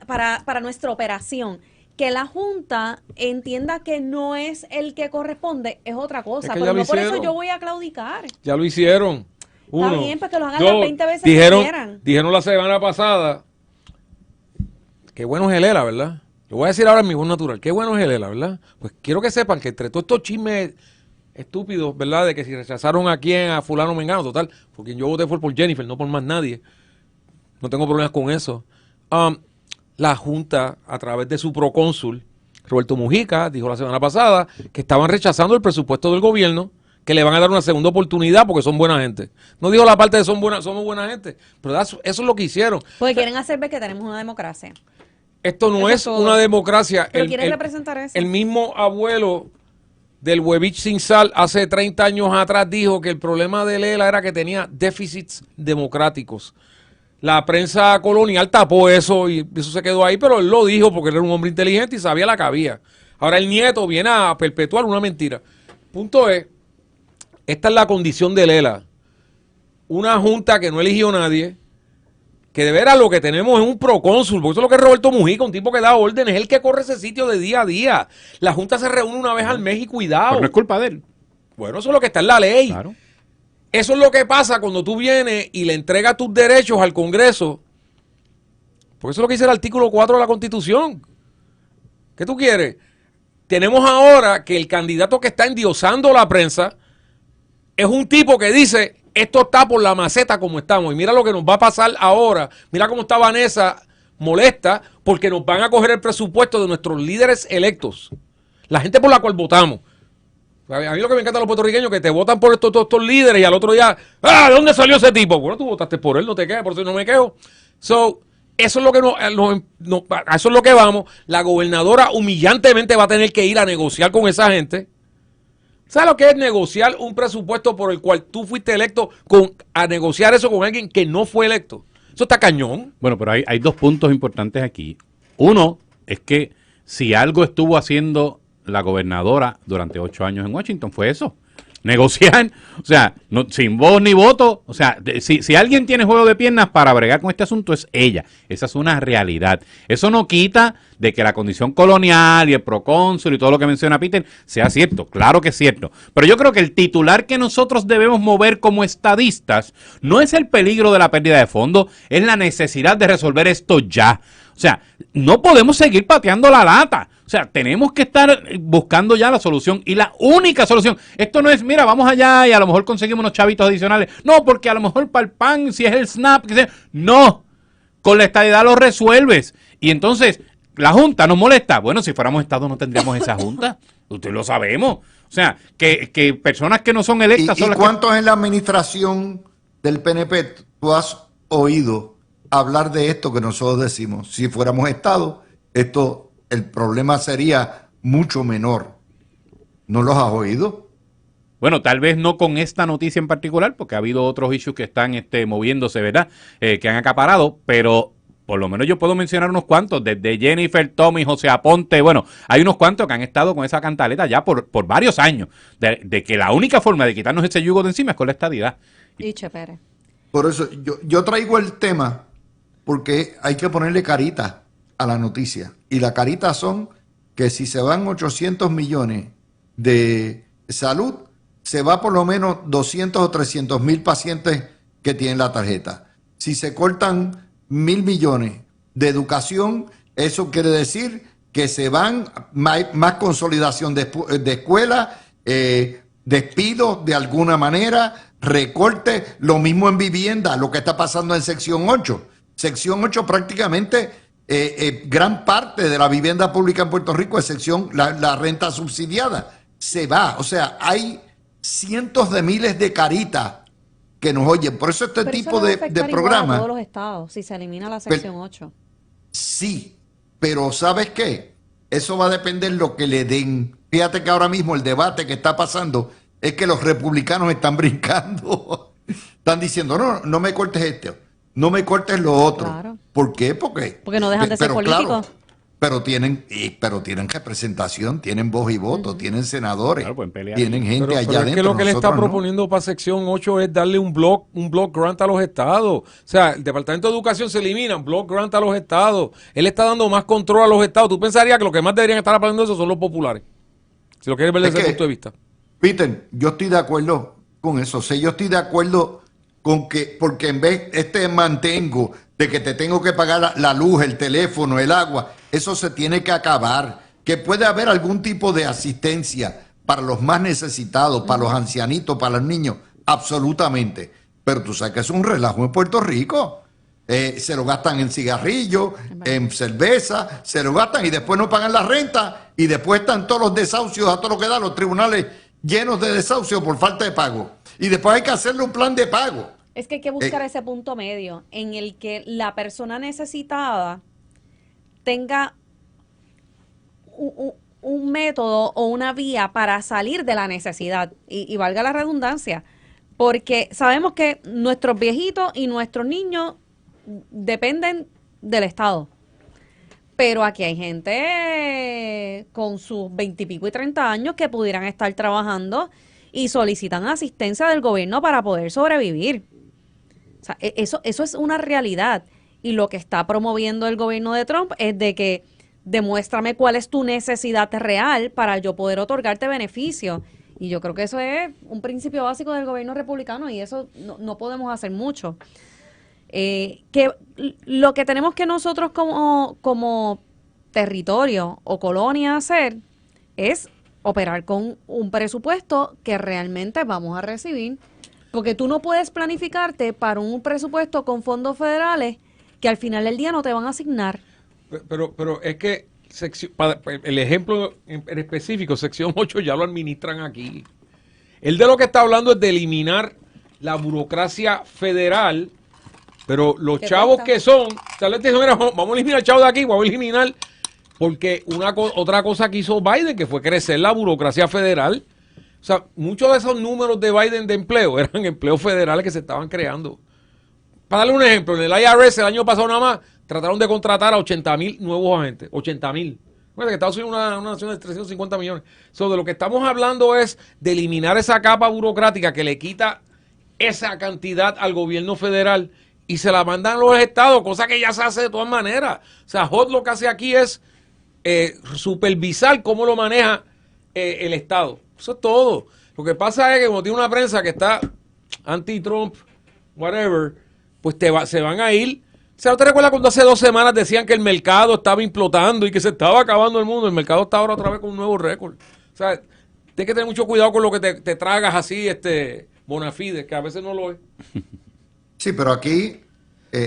para nuestra operación. Que la Junta entienda que no es el que corresponde es otra cosa, Es que pero ya lo no por eso hicieron. yo voy a claudicar. Ya lo hicieron. Uno. Está bien, pues que lo hagan Dos, las 20 veces que quieran. dijeron la semana pasada, qué bueno es el ELA, ¿verdad? Lo voy a decir ahora en mi voz natural, qué bueno es el ELA, ¿verdad? Pues quiero que sepan que entre todos estos chismes estúpidos, ¿verdad? De que si rechazaron a quién, a fulano mengano, total, porque yo voté fue por Jennifer, no por más nadie. No tengo problemas con eso. La Junta, a través de su procónsul, Roberto Mujica, dijo la semana pasada que estaban rechazando el presupuesto del gobierno, que le van a dar una segunda oportunidad porque son buena gente. No dijo la parte de somos buena gente, pero eso es lo que hicieron. Porque quieren hacer ver que tenemos una democracia. Esto no Eso es es todo. una democracia. Pero quieren representar eso. El mismo abuelo del huevich sin sal hace 30 años atrás dijo que el problema de Lela era que tenía déficits democráticos. La prensa colonial tapó eso y eso se quedó ahí, pero él lo dijo porque él era un hombre inteligente y sabía la que había. Ahora el nieto viene a perpetuar una mentira. Punto es, esta es la condición de Lela. Una junta que no eligió nadie, que de veras lo que tenemos es un procónsul, porque eso es lo que es Roberto Mujica, un tipo que da órdenes, es el que corre ese sitio de día a día. La junta se reúne una vez al mes y cuidado. Pero no es culpa de él. Bueno, eso es lo que está en la ley. Claro. Eso es lo que pasa cuando tú vienes y le entregas tus derechos al Congreso. Porque eso es lo que dice el artículo 4 de la Constitución. ¿Qué tú quieres? Tenemos ahora que el candidato que está endiosando la prensa es un tipo que dice, esto está por la maceta como estamos. Y mira lo que nos va a pasar ahora. Mira cómo está Vanessa molesta porque nos van a coger el presupuesto de nuestros líderes electos. La gente por la cual votamos. A mí lo que me encanta de los puertorriqueños que te votan por estos líderes y al otro día, ¿de dónde salió ese tipo? Bueno, tú votaste por él, no te quejas, por eso no me quejo. So, eso es lo que a eso es lo que vamos. La gobernadora humillantemente va a tener que ir a negociar con esa gente. ¿Sabes lo que es negociar un presupuesto por el cual tú fuiste electo a negociar eso con alguien que no fue electo? Eso está cañón. Bueno, pero hay dos puntos importantes aquí. Uno es que si algo estuvo haciendo la gobernadora durante 8 años en Washington fue eso, negociar, o sea, sin voz ni voto, o sea, si alguien tiene juego de piernas para bregar con este asunto es ella, esa es una realidad. Eso no quita de que la condición colonial y el procónsul y todo lo que menciona Peter sea cierto, claro que es cierto, pero yo creo que el titular que nosotros debemos mover como estadistas no es el peligro de la pérdida de fondos, es la necesidad de resolver esto ya. O sea, no podemos seguir pateando la lata. O sea, tenemos que estar buscando ya la solución. Y la única solución, esto no es, mira, vamos allá y a lo mejor conseguimos unos chavitos adicionales. No, porque a lo mejor para el PAN, si es el SNAP, que sea. No, con la estadidad lo resuelves. Y entonces, la Junta nos molesta. Bueno, si fuéramos Estado no tendríamos esa Junta. Ustedes lo sabemos. O sea, que personas que no son electas son ¿Y las cuántos en la administración del PNP tú has oído hablar de esto que nosotros decimos? Si fuéramos Estado, el problema sería mucho menor. ¿No los has oído? Bueno, tal vez no con esta noticia en particular, porque ha habido otros issues que están moviéndose, ¿verdad? Que han acaparado, pero por lo menos yo puedo mencionar unos cuantos, desde Jennifer, Tommy, José Aponte, bueno, hay unos cuantos que han estado con esa cantaleta ya por varios años, de que la única forma de quitarnos ese yugo de encima es con la estadidad. Y Che Pérez. Por eso yo traigo el tema porque hay que ponerle carita a la noticia. Y la carita son que si se van 800 millones de salud, se va por lo menos 200 o 300 mil pacientes que tienen la tarjeta. Si se cortan 1.000 millones de educación, eso quiere decir que se van más consolidación de escuelas, despidos de alguna manera, recortes, lo mismo en vivienda, lo que está pasando en sección 8. Sección 8 prácticamente, gran parte de la vivienda pública en Puerto Rico es la renta subsidiada. Se va, o sea, hay cientos de miles de caritas que nos oyen. Por eso Pero tipo eso le va a de afectar igual programa. a todos los estados si se elimina la sección 8. Sí, pero ¿sabes qué? Eso va a depender de lo que le den. Fíjate que ahora mismo el debate que está pasando es que los republicanos están brincando. Están diciendo, no me cortes esto, no me cortes lo otro. Claro. ¿Por qué? Porque no dejan de ser políticos. pero tienen representación, tienen voz y voto, tienen senadores, Claro, pueden pelear. tienen gente Pero allá es adentro. que lo que le está nosotros no. proponiendo para sección 8 es darle un block grant a los estados. O sea, el Departamento de Educación se elimina, un block grant a los estados. Él está dando más control a los estados. Tú pensarías que los que más deberían estar aplaudiendo eso son los populares. Si lo quieres ver desde ese punto de vista. Peter, yo estoy de acuerdo con eso. O sea, yo estoy de acuerdo con que, porque en vez mantengo de que te tengo que pagar la luz, el teléfono, el agua, eso se tiene que acabar. Que puede haber algún tipo de asistencia para los más necesitados, para los ancianitos, para los niños, absolutamente. Pero tú sabes que es un relajo en Puerto Rico. Se lo gastan en cigarrillos, en cerveza, se lo gastan y después no pagan la renta y después están todos los desahucios a todo lo que da, los tribunales llenos de desahucios por falta de pago. Y después hay que hacerle un plan de pago. Es que hay que buscar ese punto medio en el que la persona necesitada tenga un método o una vía para salir de la necesidad. Y valga la redundancia, porque sabemos que nuestros viejitos y nuestros niños dependen del Estado. Pero aquí hay gente con sus 20 y pico y 30 años que pudieran estar trabajando y solicitan asistencia del gobierno para poder sobrevivir. O sea, eso es una realidad. Y lo que está promoviendo el gobierno de Trump es de que demuéstrame cuál es tu necesidad real para yo poder otorgarte beneficios. Y yo creo que eso es un principio básico del gobierno republicano y eso no podemos hacer mucho. Que lo que tenemos que nosotros como territorio o colonia hacer es operar con un presupuesto que realmente vamos a recibir, porque tú no puedes planificarte para un presupuesto con fondos federales que al final del día no te van a asignar. Pero es que el ejemplo en específico, sección 8 ya lo administran aquí. Él de lo que está hablando es de eliminar la burocracia federal. Pero los chavos que son, tal vez te dicen, mira, vamos a eliminar el chavo de aquí, vamos a eliminar, porque otra cosa que hizo Biden, que fue crecer la burocracia federal. O sea, muchos de esos números de Biden de empleo eran empleos federales que se estaban creando. Para darle un ejemplo, en el IRS el año pasado nada más, trataron de contratar a 80,000 nuevos agentes, 80,000. Bueno, que Estados Unidos es una nación de 350 millones. So, de lo que estamos hablando es de eliminar esa capa burocrática que le quita esa cantidad al gobierno federal y se la mandan los estados, cosa que ya se hace de todas maneras. O sea, HOT lo que hace aquí es supervisar cómo lo maneja el estado. Eso es todo. Lo que pasa es que como tiene una prensa que está anti-Trump, whatever, pues se van a ir. O sea, ¿no te recuerdas cuando hace 2 semanas decían que el mercado estaba implotando y que se estaba acabando el mundo? El mercado está ahora otra vez con un nuevo récord. O sea, tienes que tener mucho cuidado con lo que te tragas así, bona fide, que a veces no lo es. Sí, pero aquí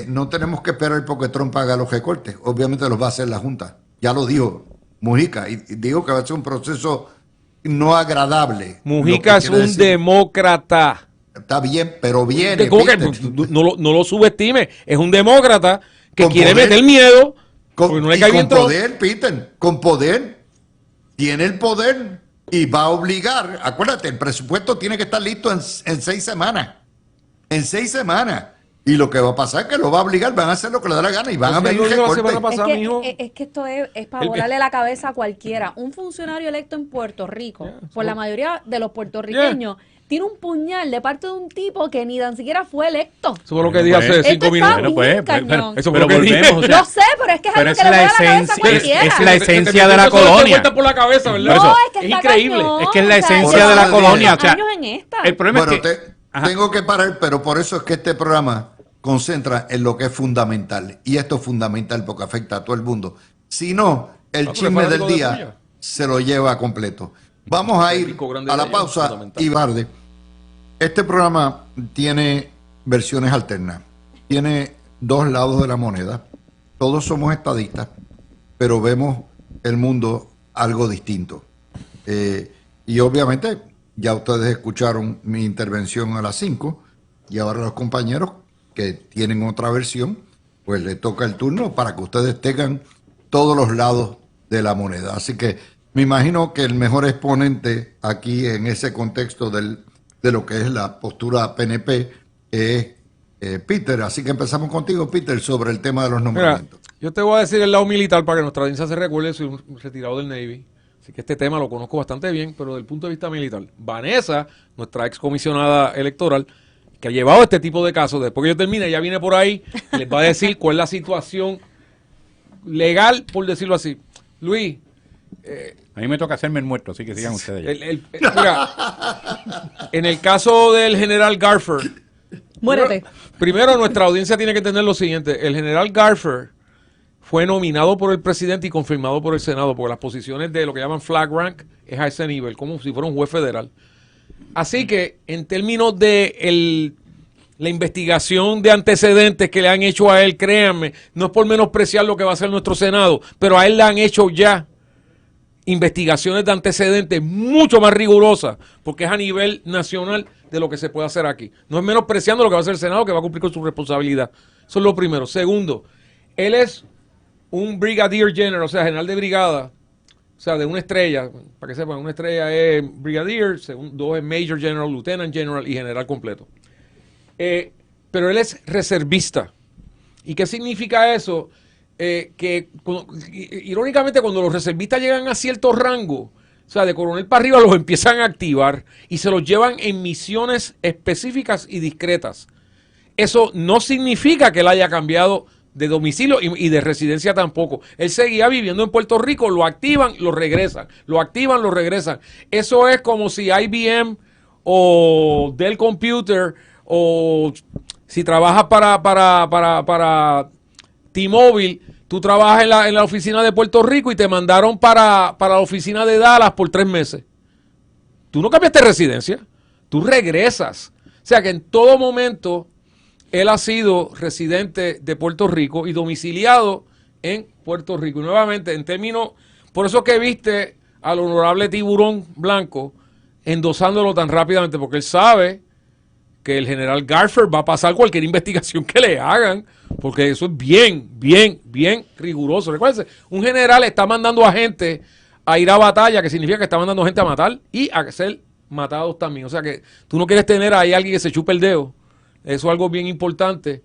no tenemos que esperar porque Trump haga los recortes. Obviamente los va a hacer la Junta. Ya lo dijo Mujica. Y dijo que va a ser un proceso no agradable. Mujica es un demócrata. Está bien, pero viene. ¿Cómo que no lo subestime? Es un demócrata que quiere meter miedo. Con poder, Peter. Con poder. Tiene el poder y va a obligar. Acuérdate, el presupuesto tiene que estar listo en 6 semanas. En 6 semanas. Y lo que va a pasar es que lo va a obligar, van a hacer lo que le da la gana y van a venir recortes. Es que esto es para volarle la cabeza a cualquiera. Un funcionario electo en Puerto Rico, por la mayoría de los puertorriqueños, tiene un puñal de parte de un tipo que ni tan siquiera fue electo. Eso fue lo que dije hace 5 minutos. Eso fue lo que dije. Lo sé, pero es que es algo que le vuela la cabeza a cualquiera. Es la esencia de la colonia. Por la cabeza, ¿verdad? No, es que es está increíble. cañón. Es que es la O sea, esencia de la colonia. O sea, años en esta. el problema Bueno, es que... tengo que parar, pero por eso es que este programa concentra en lo que es fundamental. Y esto es fundamental porque afecta a todo el mundo. Si no, el chisme del día se lo lleva completo. Vamos a ir a la pausa y Barde. Este programa tiene versiones alternas. Tiene 2 lados de la moneda. Todos somos estadistas, pero vemos el mundo algo distinto. Y obviamente, ya ustedes escucharon mi intervención a las 5 y ahora los compañeros que tienen otra versión, pues le toca el turno para que ustedes tengan todos los lados de la moneda. Así que me imagino que el mejor exponente aquí en ese contexto de lo que es la postura PNP es Peter. Así que empezamos contigo, Peter, sobre el tema de los nombramientos. Mira, Yo te voy a decir el lado militar para que nuestra audiencia se recuerde, soy un retirado del Navy, así que este tema lo conozco bastante bien, pero desde el punto de vista militar. Vanessa, nuestra excomisionada electoral, que ha llevado este tipo de casos, después que yo termine, ella viene por ahí, les va a decir cuál es la situación legal, por decirlo así. Luis, A mí me toca hacerme el muerto, así que sigan ustedes ya. mira, en el caso del general Garfer, Muérete. primero nuestra audiencia tiene que entender lo siguiente, el general Garfer fue nominado por el presidente y confirmado por el Senado, porque las posiciones de lo que llaman flag rank es a ese nivel, como si fuera un juez federal. Así que, en términos de la investigación de antecedentes que le han hecho a él, créanme, no es por menospreciar lo que va a hacer nuestro Senado, pero a él le han hecho ya investigaciones de antecedentes mucho más rigurosas, porque es a nivel nacional de lo que se puede hacer aquí. No es menospreciando lo que va a hacer el Senado, que va a cumplir con su responsabilidad. Eso es lo primero. Segundo, él es un brigadier general, o sea, general de brigada, o sea, de una estrella, para que sepan, una estrella es brigadier, dos es major general, lieutenant general y general completo. Pero él es reservista. ¿Y qué significa eso? Irónicamente, cuando los reservistas llegan a cierto rango, o sea, de coronel para arriba, los empiezan a activar y se los llevan en misiones específicas y discretas. Eso no significa que él haya cambiado de domicilio y de residencia tampoco. Él seguía viviendo en Puerto Rico, lo activan, lo regresan, lo activan, lo regresan. Eso es como si IBM o Dell Computer o si trabajas para T-Mobile, tú trabajas en la oficina de Puerto Rico y te mandaron para la oficina de Dallas por 3 meses. Tú no cambiaste de residencia, tú regresas. O sea que en todo momento él ha sido residente de Puerto Rico y domiciliado en Puerto Rico. Y nuevamente, en términos, por eso que viste al honorable Tiburón Blanco endosándolo tan rápidamente, porque él sabe que el general Garfer va a pasar cualquier investigación que le hagan, porque eso es bien riguroso. Recuérdense, un general está mandando a gente a ir a batalla, que significa que está mandando gente a matar y a ser matados también. O sea que tú no quieres tener ahí a alguien que se chupe el dedo. Eso es algo bien importante.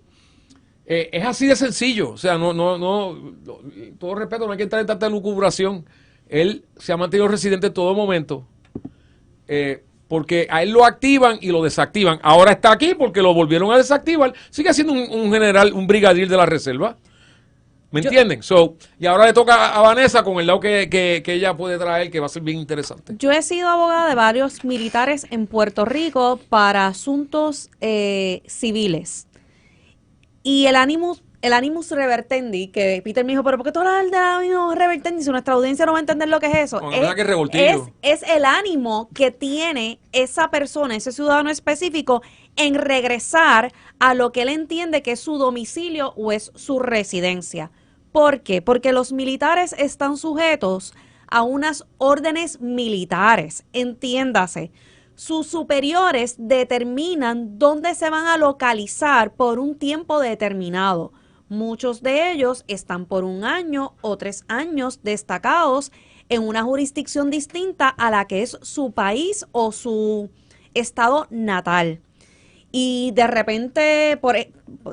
Es así de sencillo. O sea, todo respeto, no hay que entrar en tanta lucubración. Él se ha mantenido residente en todo momento. Porque a él lo activan y lo desactivan. Ahora está aquí porque lo volvieron a desactivar. Sigue siendo un general, un brigadier de la reserva. ¿Me entienden? Y ahora le toca a Vanessa con el lado que ella puede traer, que va a ser bien interesante. Yo he sido abogada de varios militares en Puerto Rico para asuntos civiles. Y el animus revertendi, que Peter me dijo, pero ¿por qué tú hablas del animus revertendi si nuestra audiencia no va a entender lo que es eso? Es el ánimo que tiene esa persona, ese ciudadano específico, en regresar a lo que él entiende que es su domicilio o es su residencia. ¿Por qué? Porque los militares están sujetos a unas órdenes militares, entiéndase. Sus superiores determinan dónde se van a localizar por un tiempo determinado. Muchos de ellos están por 1 año o 3 años destacados en una jurisdicción distinta a la que es su país o su estado natal. Y de repente, por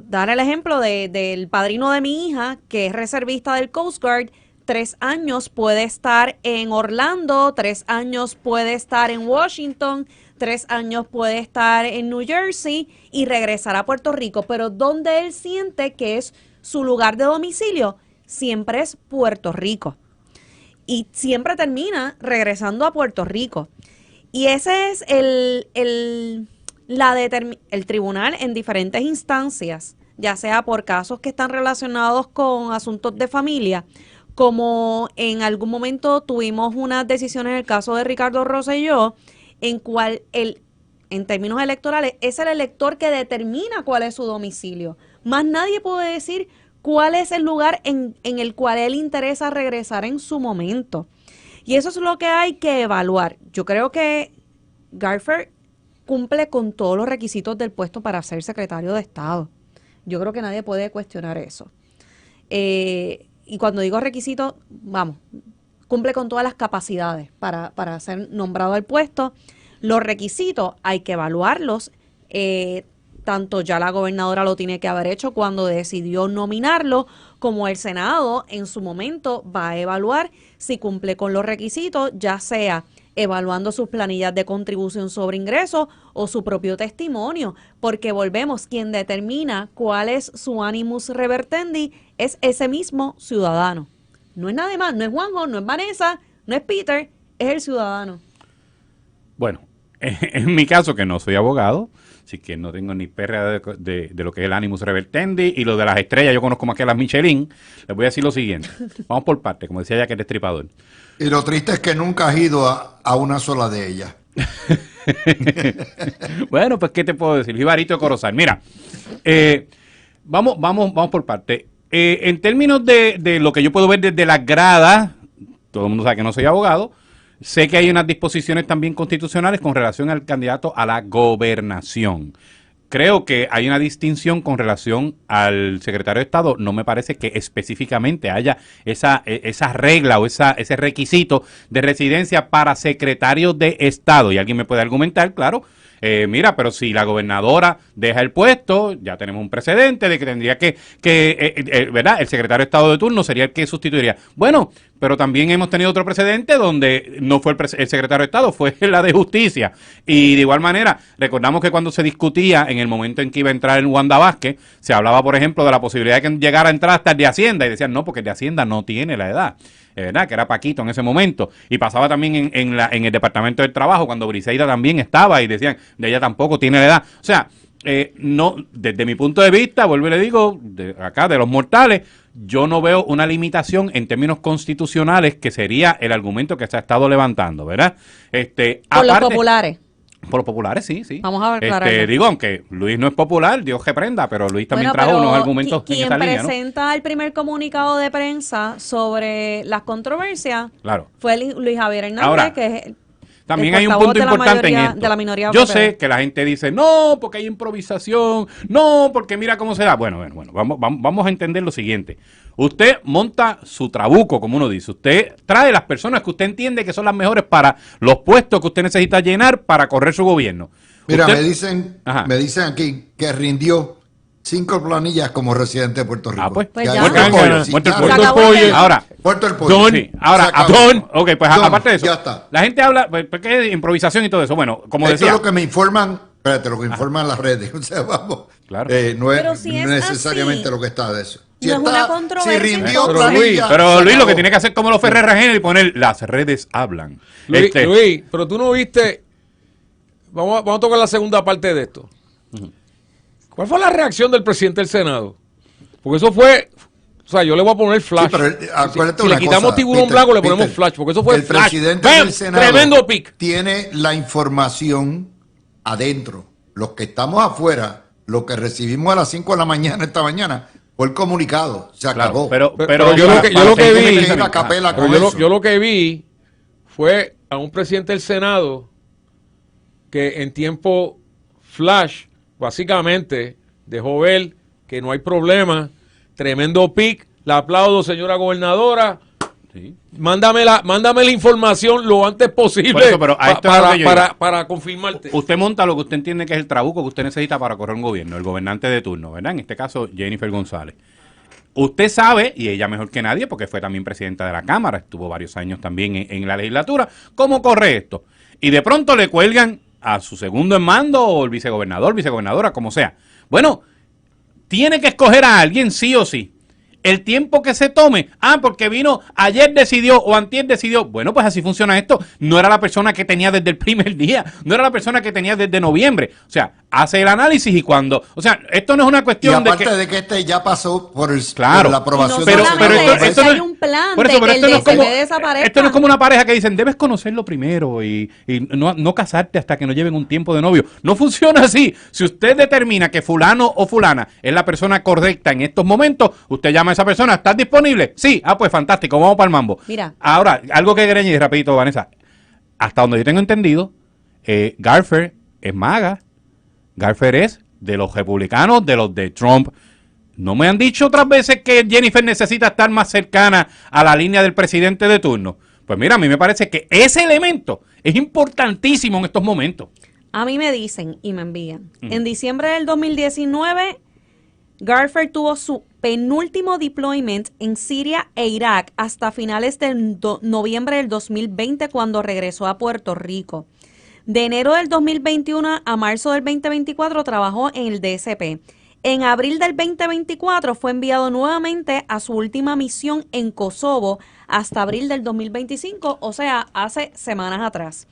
dar el ejemplo del padrino de mi hija, que es reservista del Coast Guard, 3 años puede estar en Orlando, 3 años puede estar en Washington, 3 años puede estar en New Jersey y regresar a Puerto Rico. Pero donde él siente que es su lugar de domicilio, siempre es Puerto Rico. Y siempre termina regresando a Puerto Rico. Y ese es el tribunal en diferentes instancias, ya sea por casos que están relacionados con asuntos de familia, como en algún momento tuvimos unas decisiones en el caso de Ricardo Rosselló, en cual en términos electorales es el elector que determina cuál es su domicilio. Más nadie puede decir cuál es el lugar en el cual él interesa regresar en su momento. Y eso es lo que hay que evaluar. Yo creo que Garfer cumple con todos los requisitos del puesto para ser secretario de Estado. Yo creo que nadie puede cuestionar eso. Y cuando digo requisitos, vamos, cumple con todas las capacidades para ser nombrado al puesto. Los requisitos hay que evaluarlos tanto ya la gobernadora lo tiene que haber hecho cuando decidió nominarlo, como el Senado en su momento va a evaluar si cumple con los requisitos, ya sea evaluando sus planillas de contribución sobre ingresos o su propio testimonio, porque volvemos, quien determina cuál es su animus revertendi es ese mismo ciudadano. No es nadie más, no es Juanjo, no es Vanessa, no es Peter, es el ciudadano. Bueno, en mi caso, que no soy abogado, así que no tengo ni perra de lo que es el animus revertendi, y lo de las estrellas, yo conozco más que las Michelin, les voy a decir lo siguiente. Vamos por partes, como decía ya que el destripador. Y lo triste es que nunca has ido a una sola de ellas. Bueno, pues, ¿qué te puedo decir? Jibarito de Corozal. Mira, vamos por partes. En términos de lo que yo puedo ver desde las gradas, todo el mundo sabe que no soy abogado, sé que hay unas disposiciones también constitucionales con relación al candidato a la gobernación. Creo que hay una distinción con relación al secretario de Estado. No me parece que específicamente haya esa regla o ese requisito de residencia para secretario de Estado. Y alguien me puede argumentar, claro, mira, pero si la gobernadora deja el puesto, ya tenemos un precedente de que tendría ¿verdad? El secretario de Estado de turno sería el que sustituiría. Bueno, pero también hemos tenido otro precedente donde no fue el secretario de Estado, fue la de Justicia. Y de igual manera, recordamos que cuando se discutía en el momento en que iba a entrar el Wanda Vázquez, se hablaba, por ejemplo, de la posibilidad de que llegara a entrar hasta el de Hacienda, y decían, no, porque el de Hacienda no tiene la edad. ¿Verdad? Que era Paquito en ese momento. Y pasaba también en el Departamento del Trabajo, cuando Briseida también estaba, y decían, de ella tampoco tiene la edad. O sea, no, desde mi punto de vista, vuelvo y le digo, de acá, de los mortales, yo no veo una limitación en términos constitucionales, que sería el argumento que se ha estado levantando, ¿verdad? Por los populares. Por los populares, sí, sí. Vamos a aclararlo. Digo, aunque Luis no es popular, Dios reprenda, pero Luis también Bueno, trajo pero unos argumentos en esa línea, quien ¿no? presenta el primer comunicado de prensa sobre las controversias Claro. fue Luis Javier Hernández, Ahora, que es también el hay un portavoz punto de la importante en mayoría- esto. de la minoría Yo PPD. sé que la gente dice, no, porque hay improvisación, no, porque mira cómo se da. Bueno, vamos a entender lo siguiente. Usted monta su trabuco, como uno dice. Usted trae las personas que usted entiende que son las mejores para los puestos que usted necesita llenar para correr su gobierno. Mira, Usted- me dicen aquí que rindió 5 planillas como residente de Puerto Rico. Pues ya. muerto el Muerto pollo, el sí, muerto el ya. pollo. Se acabó el tema. Ahora, Muerto el pollo. Don, sí, ahora, Se acabó. ok, pues Don, aparte de eso, ya está. la gente habla, pues, porque es improvisación y todo eso. Bueno, como Esto decía, es lo que me informan, espérate, lo que informan las redes. O sea, vamos. Claro. No es Pero si es necesariamente así, lo que está de eso. no es una controversia, Si rindió entonces. planilla, pero se Luis lo acabó. que tiene que hacer como los Ferrer Rangel y poner las redes hablan. Luis, pero tú no viste. Vamos a tocar la segunda parte de esto. ¿Cuál fue la reacción del presidente del Senado? Porque eso fue. O sea, yo le voy a poner flash. Sí, pero acuérdate si le una quitamos cosa, tiburón Peter, blanco, le ponemos Peter, flash. Porque eso fue el flash. presidente ¡Bam! del Senado Tremendo pic. tiene la información adentro. Los que estamos afuera, lo que recibimos a las 5 de la mañana esta mañana, fue el comunicado. Se acabó. Pero yo lo que- yo lo que vi- Tiene que ir a capela Pero con eso. yo lo que vi fue a un presidente del Senado que en tiempo flash, básicamente, dejó ver que no hay problema. Tremendo pic. La aplaudo, señora gobernadora. Sí. Mándame la información lo antes posible Por eso, pero a esto es a lo que yo iba. para confirmarte. Usted monta lo que usted entiende que es el trabuco que usted necesita para correr un gobierno, el gobernante de turno, ¿verdad? En este caso, Jennifer González. Usted sabe, y ella mejor que nadie, porque fue también presidenta de la Cámara, estuvo varios años también en la legislatura, cómo corre esto. Y de pronto le cuelgan a su segundo en mando, o el vicegobernador, vicegobernadora, como sea. Bueno, tiene que escoger a alguien sí o sí. El tiempo que se tome, porque vino, ayer decidió o antier decidió, bueno, pues así funciona esto. No era la persona que tenía desde el primer día, no era la persona que tenía desde noviembre. O sea, hace el análisis y cuando, o sea, esto no es una Y cuestión aparte de de que este ya pasó por Claro. la aprobación Y no pero, del solamente pero Senado. esto hay no es un plan por de eso, pero que esto el no es como, DCD desaparezca. esto no es como una pareja que dicen debes conocerlo primero y no casarte hasta que no lleven un tiempo de novio. No funciona así. Si usted determina que fulano o fulana es la persona correcta en estos momentos, usted llama a esa persona. ¿Estás disponible? Sí. Pues fantástico, vamos para el mambo. Mira. Ahora, algo que greñe rapidito, Vanessa. Hasta donde yo tengo entendido, Garfer es maga. Garfer es de los republicanos, de los de Trump. ¿No me han dicho otras veces que Jennifer necesita estar más cercana a la línea del presidente de turno? Pues mira, a mí me parece que ese elemento es importantísimo en estos momentos. A mí me dicen y me envían. En diciembre del 2019, Garfer tuvo su penúltimo deployment en Siria e Irak hasta finales de noviembre del 2020 cuando regresó a Puerto Rico. De enero del 2021 a marzo del 2024 trabajó en el DSP. En abril del 2024 fue enviado nuevamente a su última misión en Kosovo hasta abril del 2025, o sea, hace semanas atrás.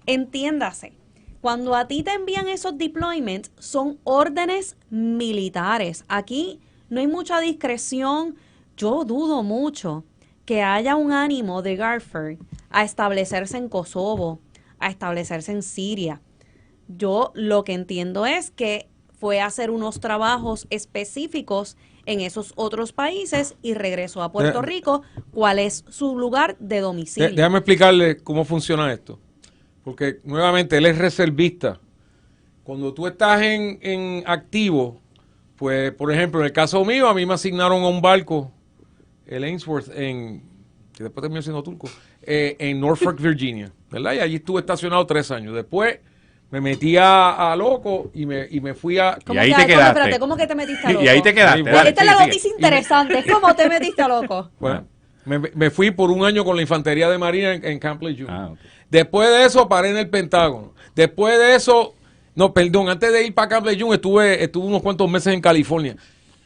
Entiéndase, cuando a ti te envían esos deployments son órdenes militares. Aquí no hay mucha discreción. Yo dudo mucho que haya un ánimo de Garfer a establecerse en Kosovo, a establecerse en Siria. Yo lo que entiendo es que fue a hacer unos trabajos específicos en esos otros países y regresó a Puerto Rico. ¿Cuál es su lugar de domicilio? Déjame explicarle cómo funciona esto. Porque, nuevamente, él es reservista. Cuando tú estás en activo, pues, por ejemplo, en el caso mío, a mí me asignaron a un barco, el Ainsworth, que después terminó siendo turco, en Norfolk, Virginia, ¿verdad? Y allí estuve estacionado 3 años. Después me metí a loco y me fui a... Y ahí te quedaste. Espérate, ¿cómo que te metiste a loco? Y ahí te quedaste. Igual. Esta es la noticia interesante. ¿Cómo te metiste a loco? Bueno, me fui por 1 año con la infantería de Marina en Camp Lejeune. Ok. Después de eso paré en el Pentágono. Después de eso, no, perdón, antes de ir para Camp Lejeune estuve unos cuantos meses en California.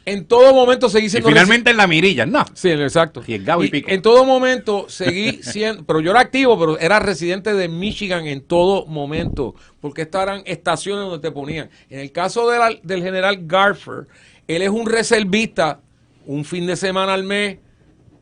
En todo momento seguí Y siendo... finalmente en la mirilla, no. Sí, exacto. Y el Gabo y pico. En todo momento seguí siendo, pero yo era activo, pero era residente de Michigan en todo momento, porque estas eran estaciones donde te ponían. En el caso del general Garfer, él es un reservista, un fin de semana al mes,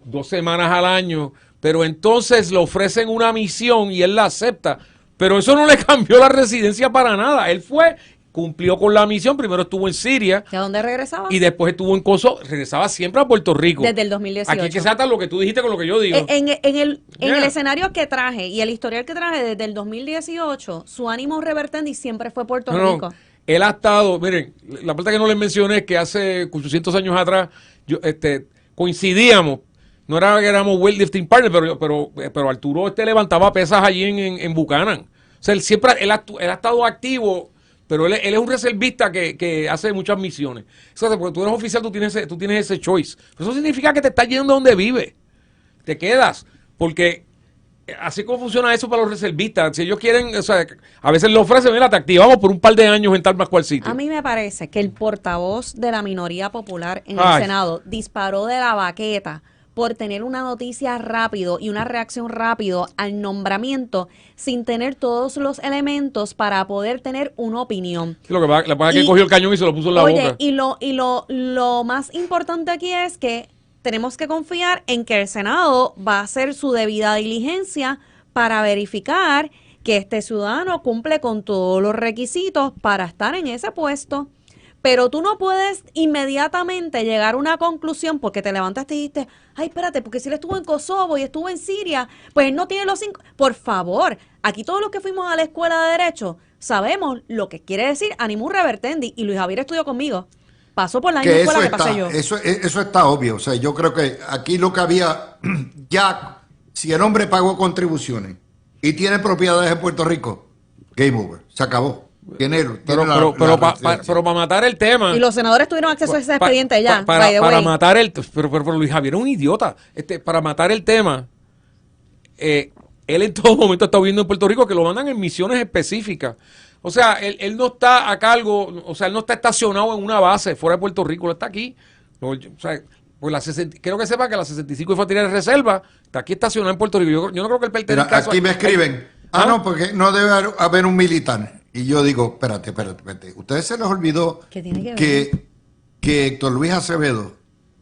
2 semanas al año, pero entonces le ofrecen una misión y él la acepta, pero eso no le cambió la residencia para nada. Él fue, cumplió con la misión, primero estuvo en Siria. ¿Y a dónde regresaba? Y después estuvo en Kosovo, regresaba siempre a Puerto Rico. Desde el 2018. Aquí es que se ata lo que tú dijiste con lo que yo digo. En el Yeah. escenario que traje y el historial que traje desde el 2018, su ánimo revertendi siempre fue Puerto No, Rico. él ha estado, miren, la parte que no les mencioné es que hace 800 años atrás coincidíamos. No era que éramos weightlifting partners, pero Arturo levantaba pesas allí en Buchanan. O sea, él ha estado activo, pero él es un reservista que hace muchas misiones. O sea, porque tú eres oficial, tú tienes ese choice. Pero eso significa que te estás yendo donde vive. Te quedas. Porque así como funciona eso para los reservistas. Si ellos quieren, o sea, a veces le ofrecen, mira, te activamos por un par de años en tal más cual sitio. A mí me parece que el portavoz de la minoría popular en Ay. el Senado disparó de la baqueta por tener una noticia rápido y una reacción rápido al nombramiento sin tener todos los elementos para poder tener una opinión. Sí, lo que pasa es que Y- cogió el cañón y se lo puso en la Oye, boca. y lo más importante aquí es que tenemos que confiar en que el Senado va a hacer su debida diligencia para verificar que este ciudadano cumple con todos los requisitos para estar en ese puesto. Pero tú no puedes inmediatamente llegar a una conclusión porque te levantaste y dijiste, ay, espérate, porque si él estuvo en Kosovo y estuvo en Siria, pues él no tiene los 5. Por favor, aquí todos los que fuimos a la escuela de Derecho sabemos lo que quiere decir animus revertendi, y Luis Javier estudió conmigo. Pasó por la misma Que escuela eso que pasé yo. eso está obvio. O sea, yo creo que aquí lo que había, ya, si el hombre pagó contribuciones y tiene propiedades en Puerto Rico, game over, se acabó. Tiene Pero la residencia. para matar el tema. Y los senadores tuvieron acceso a ese Pa- expediente ya. Para by the way. matar pero Luis Javier es un idiota. Para matar el tema, él en todo momento está viviendo en Puerto Rico, que lo mandan en misiones específicas. O sea, él no está a cargo, o sea, él no está estacionado en una base fuera de Puerto Rico, él está aquí. O sea, pues quiero que sepa que la 65 Infantería de Reserva está aquí estacionada en Puerto Rico. Yo no creo que él Mira, pertenezca a eso. aquí me escriben, no, porque no debe haber un militar. Y yo digo, espérate. Ustedes se les olvidó ¿Qué tiene que ver? que Héctor Luis Acevedo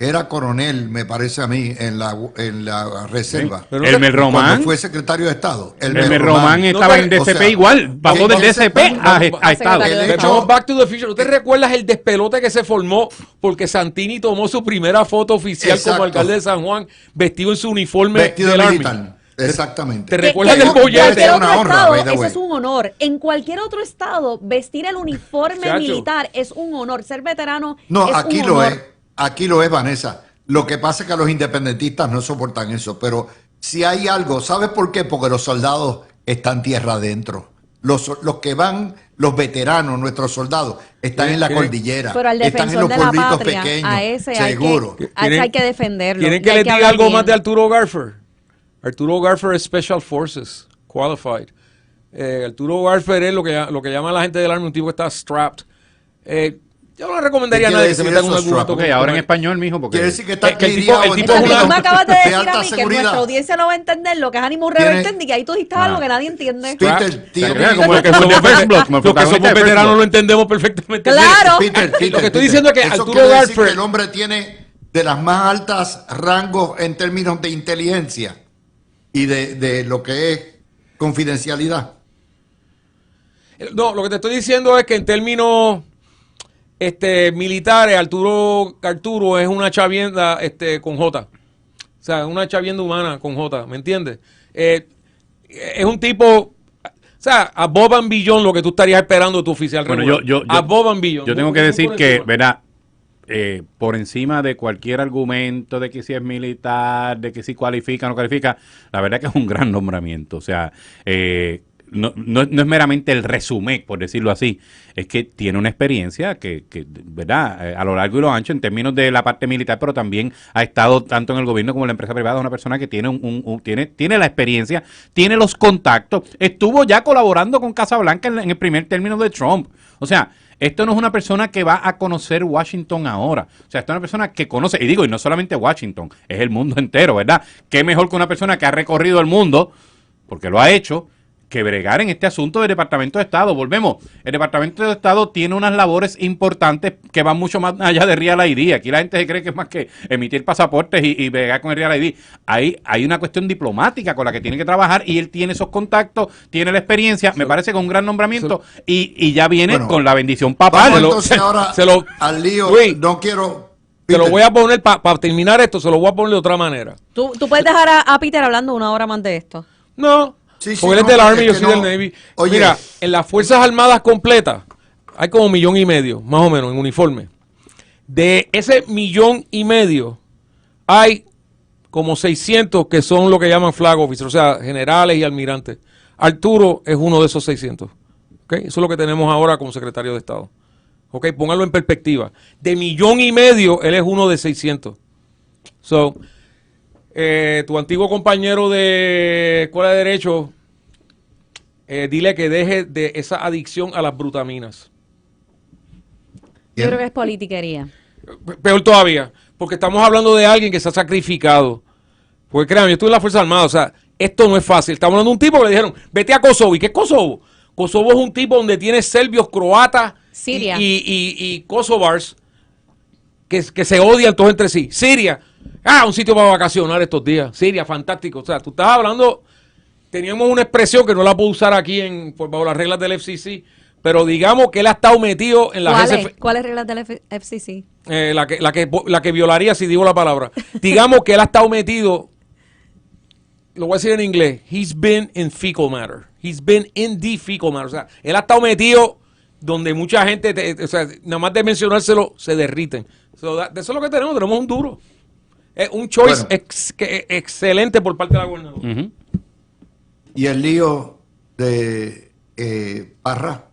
era coronel, me parece a mí, en la reserva. Pero Elmer Román. Cuando fue secretario de Estado. Elmer Román estaba en No, DCP o sea, igual, pasó del entonces, DCP a Estado. secretario de De hecho, Vamos back to the future. ¿Usted recuerdas el despelote que se formó porque Santini tomó su primera foto oficial Exacto. como alcalde de San Juan vestido en su uniforme vestido del Army? militar? Exactamente. ¿Te Que- recuerdas que del en bollete? cualquier Es otro una honra, estado, by the eso way. es un honor. En cualquier otro estado, vestir el uniforme Chacho. militar es un honor. Ser veterano No, es aquí un lo honor. es. Aquí lo es, Vanessa. Lo que pasa es que los independentistas no soportan eso. Pero si hay algo, ¿sabes por qué? Porque los soldados están tierra adentro. los que van, los veteranos, nuestros soldados, están en la cordillera, Pero al están en defensor los de la pueblitos patria, pequeños, a ese seguro. hay que defenderlo. ¿Quieren y que hay les diga hablar algo bien. más de Arturo Garfer? Arturo Garfer es Special Forces, Qualified. Arturo Garfer es lo que llama la gente del Army un tipo que está strapped. Yo no le recomendaría a ¿Qué nadie quiere que se decir meta en un eso, argumento strap? Ok, ahora en español, mijo, porque... Quiere decir que está que el tipo- cliriado el en tipo es términos una- Tú me acabas de de decir alta a mí que seguridad. nuestra audiencia no va a entender lo que es Animus Tiene- Rebel Technique, y ahí tú dijiste algo que nadie entiende. Peter, tío, Como Los el que como somos, el de First Blood, como el los que somos protagonista de First veteranos Blood. lo entendemos perfectamente. Claro. Peter, Lo que estoy diciendo es que eso Arturo quiere decir Garfer- que el hombre tiene de las más altas rangos en términos de inteligencia y de lo que es confidencialidad. No, lo que te estoy diciendo es que en términos militares, Arturo es una chavienda con J. O sea, una chavienda humana con J, ¿me entiendes? Es un tipo, o sea, a Bob and Beyond lo que tú estarías esperando de tu oficial Bueno, regular. A Bob and Beyond. yo tengo Muy que decir por que, encima. ¿verdad? Por encima de cualquier argumento de que si es militar, de que si cualifica o no cualifica, la verdad que es un gran nombramiento. O sea, no es meramente el resumen, por decirlo así, es que tiene una experiencia que ¿verdad? A lo largo y lo ancho en términos de la parte militar, pero también ha estado tanto en el gobierno como en la empresa privada. Es una persona que tiene tiene la experiencia, tiene los contactos, estuvo ya colaborando con Casablanca en el primer término de Trump. O sea, esto no es una persona que va a conocer Washington ahora. O sea, esto es una persona que conoce, y digo, y no solamente Washington, es el mundo entero, ¿verdad? Qué mejor que una persona que ha recorrido el mundo, porque lo ha hecho, que bregar en este asunto del Departamento de Estado. Volvemos, el Departamento de Estado tiene unas labores importantes que van mucho más allá de Real ID. Aquí la gente se cree que es más que emitir pasaportes y bregar con el Real ID. Hay una cuestión diplomática con la que tiene que trabajar y él tiene esos contactos, tiene la experiencia, me parece que es un gran nombramiento y ya viene Bueno, con la bendición papal. Vamos entonces ahora se lo- al lío. Luis, no quiero... Te lo Peter, voy a poner, para terminar esto, se lo voy a poner de otra manera. Tú puedes dejar a Peter hablando una hora más de esto. No, Sí, sí, porque él es no, del Army, es yo que soy del no. Navy. Oye. Mira, en las Fuerzas Armadas completas hay como 1,5 millones, más o menos, en uniforme. De ese 1,5 millones hay como 600 que son lo que llaman flag officers, o sea, generales y almirantes. Arturo es uno de esos 600. ¿Okay? Eso es lo que tenemos ahora como secretario de Estado. ¿Ok? Pónganlo en perspectiva. De 1,5 millones, él es uno de 600. So, tu antiguo compañero de Escuela de Derecho, dile que deje de esa adicción a las brutaminas. Yo creo que es politiquería. Peor todavía, porque estamos hablando de alguien que se ha sacrificado. Porque créanme, yo estuve en la Fuerza Armada, o sea, esto no es fácil. Estamos hablando de un tipo que le dijeron, vete a Kosovo. ¿Y qué es Kosovo? Kosovo es un tipo donde tiene serbios, croatas Siria. y kosovars que se odian todos entre sí. Siria, un sitio para vacacionar estos días. Siria, fantástico. O sea, tú estás hablando, teníamos una expresión que no la puedo usar aquí bajo las reglas del FCC, pero digamos que él ha estado metido en la ¿Cuáles reglas del FCC? la que violaría si digo la palabra. Digamos que él ha estado metido, lo voy a decir en inglés, he's been in fecal matter. He's been in the fecal matter. O sea, él ha estado metido donde mucha gente, o sea, nada más de mencionárselo, se derriten. So, de eso es lo que tenemos un duro. Es un choice Bueno. excelente por parte de la gobernadora. Ujú. Y el lío de Parra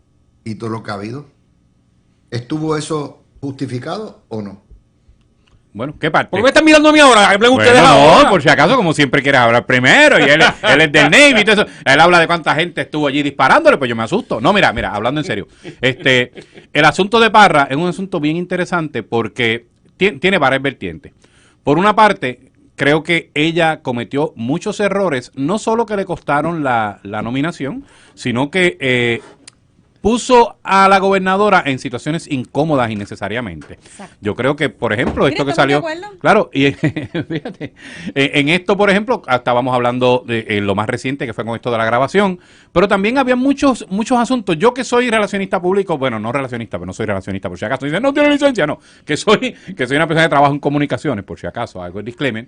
y todo lo que ha habido, ¿estuvo eso justificado o no? Bueno, ¿qué parte? ¿Por qué me están mirando a mí ahora? Hablen Bueno, ustedes no, ahora. por si acaso, como siempre quieres hablar primero, y él es del Navy y todo eso. Él habla de cuánta gente estuvo allí disparándole, pues yo me asusto. No, mira, hablando en serio. El asunto de Parra es un asunto bien interesante porque tiene varias vertientes. Por una parte, creo que ella cometió muchos errores, no solo que le costaron la nominación, sino que puso a la gobernadora en situaciones incómodas innecesariamente. Exacto. Yo creo que, por ejemplo, Mira, esto que estamos de salió... acuerdo. Claro, y fíjate, en esto, por ejemplo, estábamos hablando de lo más reciente que fue con esto de la grabación, pero también había muchos asuntos. Yo que soy relacionista público, bueno, no relacionista, pero no soy relacionista, por si acaso. Dicen, no tiene licencia, no. Que soy una persona que trabaja en comunicaciones, por si acaso, algo de disclaimer.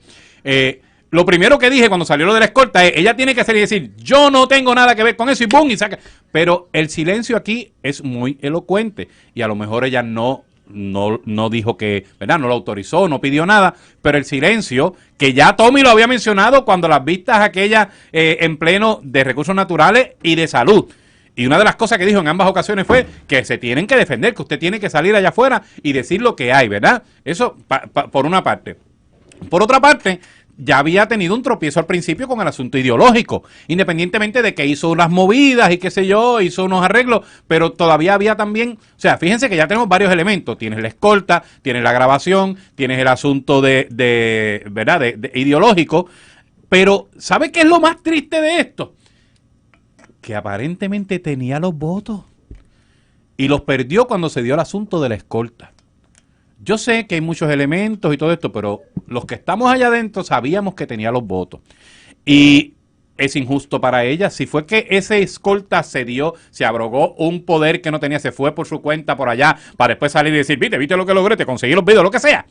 Lo primero que dije cuando salió lo de la escolta es, ella tiene que salir y decir, yo no tengo nada que ver con eso y boom, y saca. Pero el silencio aquí es muy elocuente y a lo mejor ella no dijo que, ¿verdad? No lo autorizó, no pidió nada, pero el silencio, que ya Tommy lo había mencionado cuando las vistas aquellas en pleno de recursos naturales y de salud. Y una de las cosas que dijo en ambas ocasiones fue que se tienen que defender, que usted tiene que salir allá afuera y decir lo que hay, ¿verdad? Eso por una parte. Por otra parte, ya había tenido un tropiezo al principio con el asunto ideológico, independientemente de que hizo unas movidas y qué sé yo, hizo unos arreglos, pero todavía había también, o sea, fíjense que ya tenemos varios elementos, tienes la escolta, tienes la grabación, tienes el asunto ¿verdad? De ideológico, pero ¿sabe qué es lo más triste de esto? Que aparentemente tenía los votos y los perdió cuando se dio el asunto de la escolta. Yo sé que hay muchos elementos y todo esto, pero los que estamos allá adentro sabíamos que tenía los votos. Y es injusto para ella. Si fue que ese escolta se dio, se abrogó un poder que no tenía, se fue por su cuenta por allá, para después salir y decir, viste lo que logré, te conseguí los videos, lo que sea.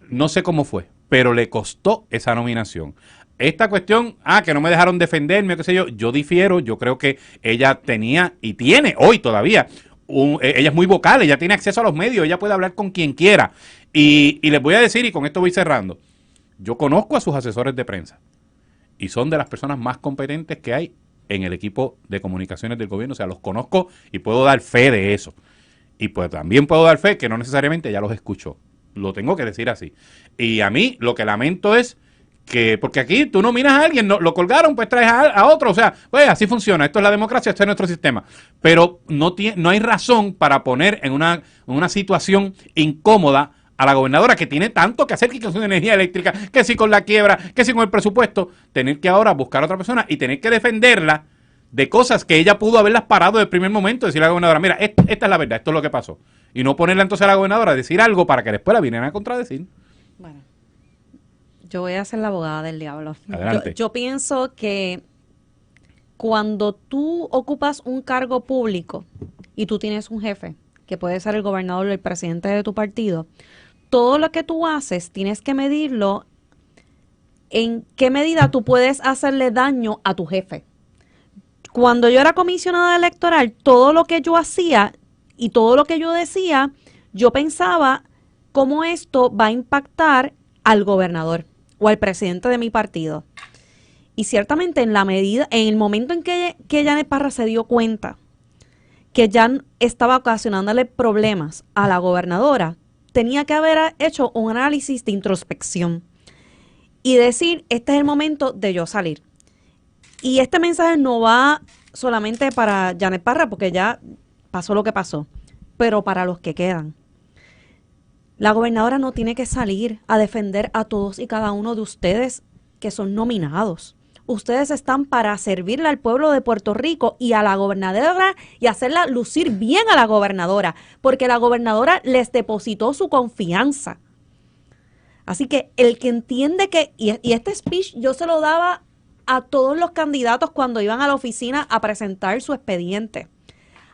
No sé cómo fue, pero le costó esa nominación. Esta cuestión, que no me dejaron defenderme, qué sé yo difiero, yo creo que ella tenía y tiene hoy todavía ella es muy vocal, ella tiene acceso a los medios, ella puede hablar con quien quiera. Y les voy a decir, y con esto voy cerrando, yo conozco a sus asesores de prensa y son de las personas más competentes que hay en el equipo de comunicaciones del gobierno. O sea, los conozco y puedo dar fe de eso. Y pues también puedo dar fe que no necesariamente ella los escuchó. Lo tengo que decir así. Y a mí lo que lamento es que, porque aquí tú nominas a alguien, lo colgaron, pues traes a otro, o sea, pues así funciona, esto es la democracia, esto es nuestro sistema, pero no hay razón para poner en una situación incómoda a la gobernadora que tiene tanto que hacer, que con su energía eléctrica, que si con la quiebra, que si con el presupuesto, tener que ahora buscar a otra persona y tener que defenderla de cosas que ella pudo haberlas parado desde el primer momento, decirle a la gobernadora, mira, esta es la verdad, esto es lo que pasó, y no ponerla entonces a la gobernadora a decir algo para que después la vinieran a contradecir. Bueno, yo voy a ser la abogada del diablo. Adelante. Yo pienso que cuando tú ocupas un cargo público y tú tienes un jefe, que puede ser el gobernador o el presidente de tu partido, todo lo que tú haces tienes que medirlo en qué medida tú puedes hacerle daño a tu jefe. Cuando yo era comisionada electoral, todo lo que yo hacía y todo lo que yo decía, yo pensaba cómo esto va a impactar al gobernador o al presidente de mi partido. Y ciertamente en el momento en que Janet Parra se dio cuenta que Jan estaba ocasionándole problemas a la gobernadora, tenía que haber hecho un análisis de introspección y decir, este es el momento de yo salir. Y este mensaje no va solamente para Janet Parra, porque ya pasó lo que pasó, pero para los que quedan. La gobernadora no tiene que salir a defender a todos y cada uno de ustedes que son nominados. Ustedes están para servirle al pueblo de Puerto Rico y a la gobernadora y hacerla lucir bien a la gobernadora, porque la gobernadora les depositó su confianza. Así que el que entiende que, y este speech yo se lo daba a todos los candidatos cuando iban a la oficina a presentar su expediente.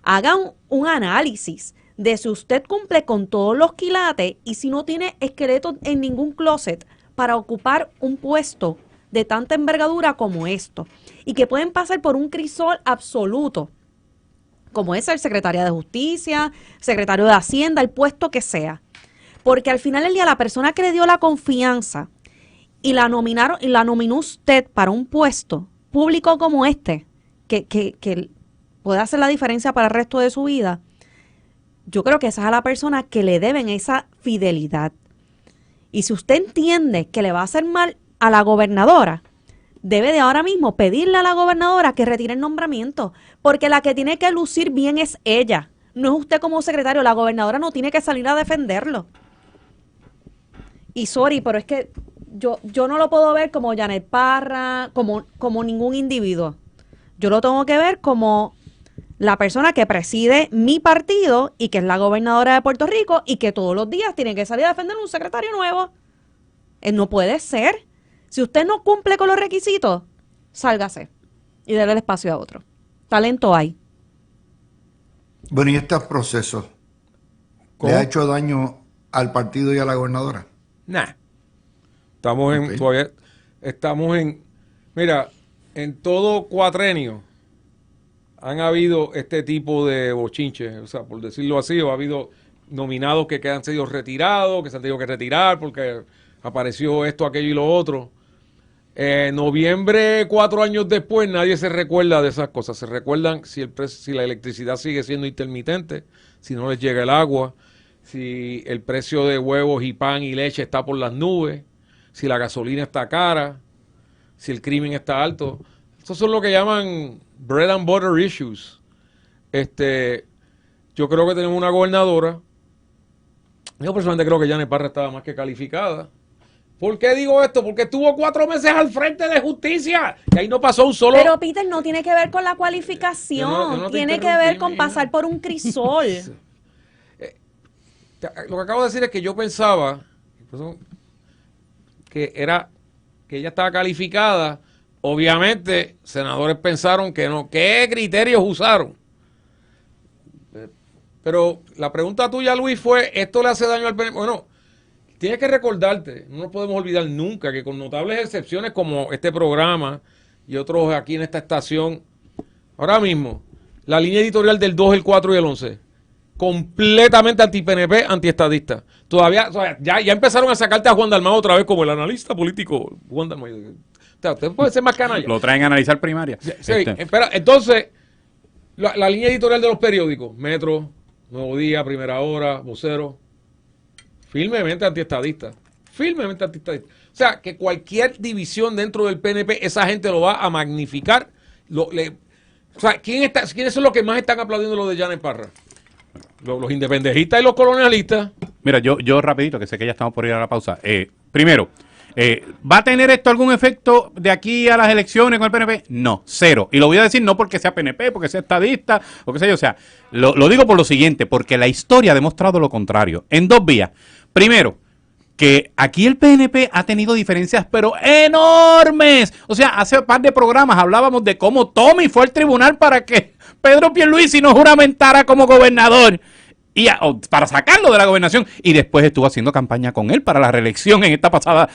Hagan un análisis de si usted cumple con todos los quilates y si no tiene esqueleto en ningún closet para ocupar un puesto de tanta envergadura como esto, y que pueden pasar por un crisol absoluto, como es el secretario de Justicia, secretario de Hacienda, el puesto que sea. Porque al final del día la persona que le dio la confianza y la nominaron y la nominó usted para un puesto público como este, que puede hacer la diferencia para el resto de su vida, yo creo que esa es a la persona que le deben esa fidelidad. Y si usted entiende que le va a hacer mal a la gobernadora, debe de ahora mismo pedirle a la gobernadora que retire el nombramiento, porque la que tiene que lucir bien es ella, no es usted como secretario. La gobernadora no tiene que salir a defenderlo. Y sorry, pero es que yo no lo puedo ver como Janet Parra, como ningún individuo. Yo lo tengo que ver como la persona que preside mi partido y que es la gobernadora de Puerto Rico y que todos los días tiene que salir a defender un secretario nuevo. No puede ser. Si usted no cumple con los requisitos, sálgase y déle el espacio a otro. Talento hay. Bueno, y este proceso ¿Cómo? le ha hecho daño al partido y a la gobernadora. Nah. Ok. Todavía estamos en, mira, en todo cuatrenio han habido este tipo de bochinches, o sea, por decirlo así, o ha habido nominados que han sido retirados, que se han tenido que retirar porque apareció esto, aquello y lo otro. Noviembre, 4 años después, nadie se recuerda de esas cosas. Se recuerdan si la electricidad sigue siendo intermitente, si no les llega el agua, si el precio de huevos y pan y leche está por las nubes, si la gasolina está cara, si el crimen está alto. Esos son lo que llaman bread and butter issues. Yo creo que tenemos una gobernadora. Yo personalmente creo que Janet Parra estaba más que calificada. ¿Por qué digo esto? Porque estuvo 4 meses al frente de justicia y ahí no pasó un solo... Pero Peter, no tiene que ver con la cualificación, Yo no te tiene que interrumpí, ver con mija. pasar por un crisol. Lo que acabo de decir es que yo pensaba que ella estaba calificada. Obviamente, senadores pensaron que no. ¿Qué criterios usaron? Pero la pregunta tuya, Luis, fue, ¿esto le hace daño al PNP? Bueno, tienes que recordarte, no nos podemos olvidar nunca que con notables excepciones como este programa y otros aquí en esta estación, ahora mismo, la línea editorial del 2, el 4 y el 11, completamente anti-PNP, anti-estadista. Todavía, o sea, ya empezaron a sacarte a Juan Dalmau otra vez como el analista político. Juan Dalmau. O sea, usted puede ser más canalla. Lo traen a analizar primaria. Sí, espera, entonces, la línea editorial de los periódicos, Metro, Nuevo Día, Primera Hora, Vocero, firmemente antiestadista. Firmemente antiestadista. O sea, que cualquier división dentro del PNP, esa gente lo va a magnificar. O sea, ¿quiénes son los que más están aplaudiendo lo de Janet Parra? Los independentistas y los colonialistas. Mira, yo rapidito, que sé que ya estamos por ir a la pausa. Primero, ¿va a tener esto algún efecto de aquí a las elecciones con el PNP? No, cero. Y lo voy a decir no porque sea PNP, porque sea estadista, o qué sé yo. O sea, lo digo por lo siguiente, porque la historia ha demostrado lo contrario. En 2 vías. Primero, que aquí el PNP ha tenido diferencias, pero enormes. O sea, hace un par de programas hablábamos de cómo Tommy fue al tribunal para que Pedro Pierluisi no juramentara como gobernador. Para sacarlo de la gobernación, y después estuvo haciendo campaña con él para la reelección en esta pasada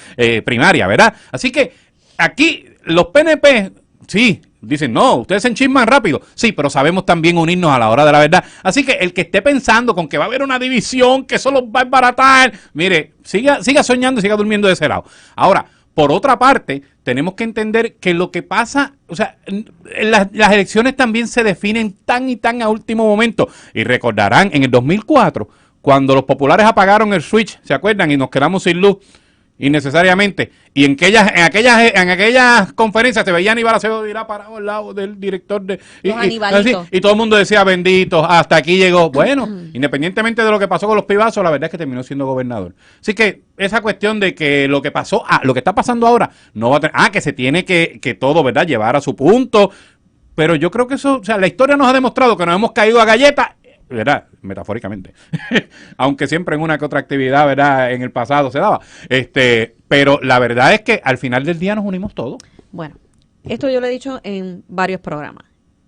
primaria, ¿verdad? Así que aquí los PNP, sí, dicen, no, ustedes se enchisman rápido, sí, pero sabemos también unirnos a la hora de la verdad. Así que el que esté pensando con que va a haber una división, que eso los va a embaratar, mire, siga soñando y siga durmiendo de ese lado. Ahora, por otra parte, tenemos que entender que lo que pasa, o sea, las elecciones también se definen tan y tan a último momento. Y recordarán, en el 2004, cuando los populares apagaron el switch, ¿se acuerdan? Y nos quedamos sin luz innecesariamente. Y en aquellas conferencias se veía a Aníbal Acevedo Vilá parado al lado del director de... Y todo el mundo decía, bendito, hasta aquí llegó. Bueno, independientemente de lo que pasó con los pibazos, la verdad es que terminó siendo gobernador. Así que esa cuestión de que lo que pasó, lo que está pasando ahora, no va a tener... que se tiene que todo, ¿verdad?, llevar a su punto. Pero yo creo que eso, o sea, la historia nos ha demostrado que nos hemos caído a galletas, ¿verdad? Metafóricamente. Aunque siempre en una que otra actividad, ¿verdad?, en el pasado se daba. Pero la verdad es que al final del día nos unimos todos. Bueno, esto yo lo he dicho en varios programas.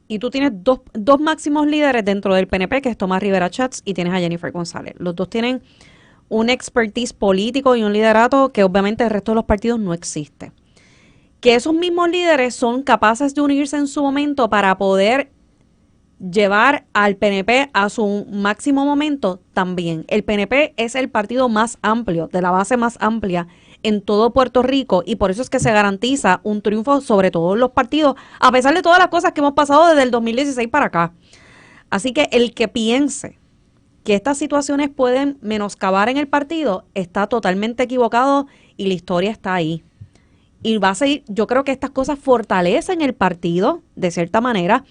Y tú tienes dos máximos líderes dentro del PNP, que es Tomás Rivera Chats y tienes a Jennifer González. Los dos tienen un expertise político y un liderato que obviamente el resto de los partidos no existe. Que esos mismos líderes son capaces de unirse en su momento para poder llevar al PNP a su máximo momento también. El PNP es el partido más amplio, de la base más amplia en todo Puerto Rico, y por eso es que se garantiza un triunfo sobre todos los partidos, a pesar de todas las cosas que hemos pasado desde el 2016 para acá. Así que el que piense que estas situaciones pueden menoscabar en el partido está totalmente equivocado, y la historia está ahí. Y va a seguir, yo creo que estas cosas fortalecen el partido de cierta manera,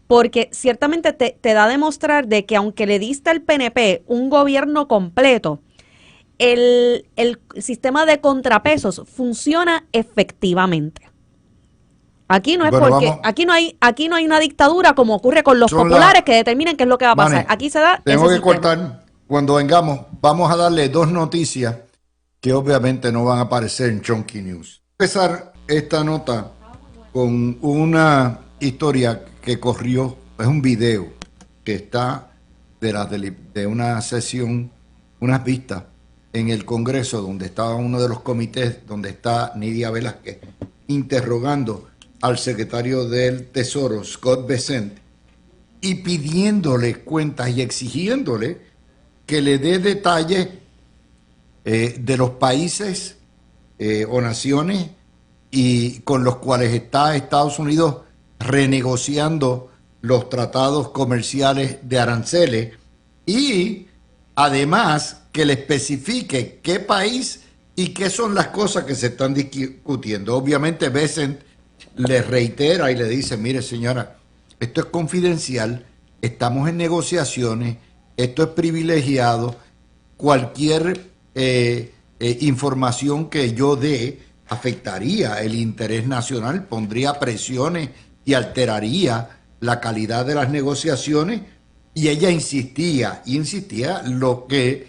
porque ciertamente te da a demostrar de que aunque le diste al PNP un gobierno completo, el sistema de contrapesos funciona efectivamente. Aquí no es aquí no hay una dictadura como ocurre con los populares que determinen qué es lo que va a pasar. Aquí se da tengo ese que sistema. cortar. Cuando vengamos, vamos a darle 2 noticias que obviamente no van a aparecer en Chunky News. Empezar esta nota con una historia que corrió, es un video que está de una sesión, unas vistas en el Congreso, donde estaba uno de los comités, donde está Nidia Velázquez, interrogando al secretario del Tesoro, Scott Bessent, y pidiéndole cuentas y exigiéndole que le dé detalles de los países o naciones y con los cuales está Estados Unidos renegociando los tratados comerciales de aranceles y además que le especifique qué país y qué son las cosas que se están discutiendo. Obviamente Bessent le reitera y le dice, mire señora, esto es confidencial, estamos en negociaciones, esto es privilegiado, cualquier información que yo dé afectaría el interés nacional, pondría presiones y alteraría la calidad de las negociaciones. Y ella insistía, lo que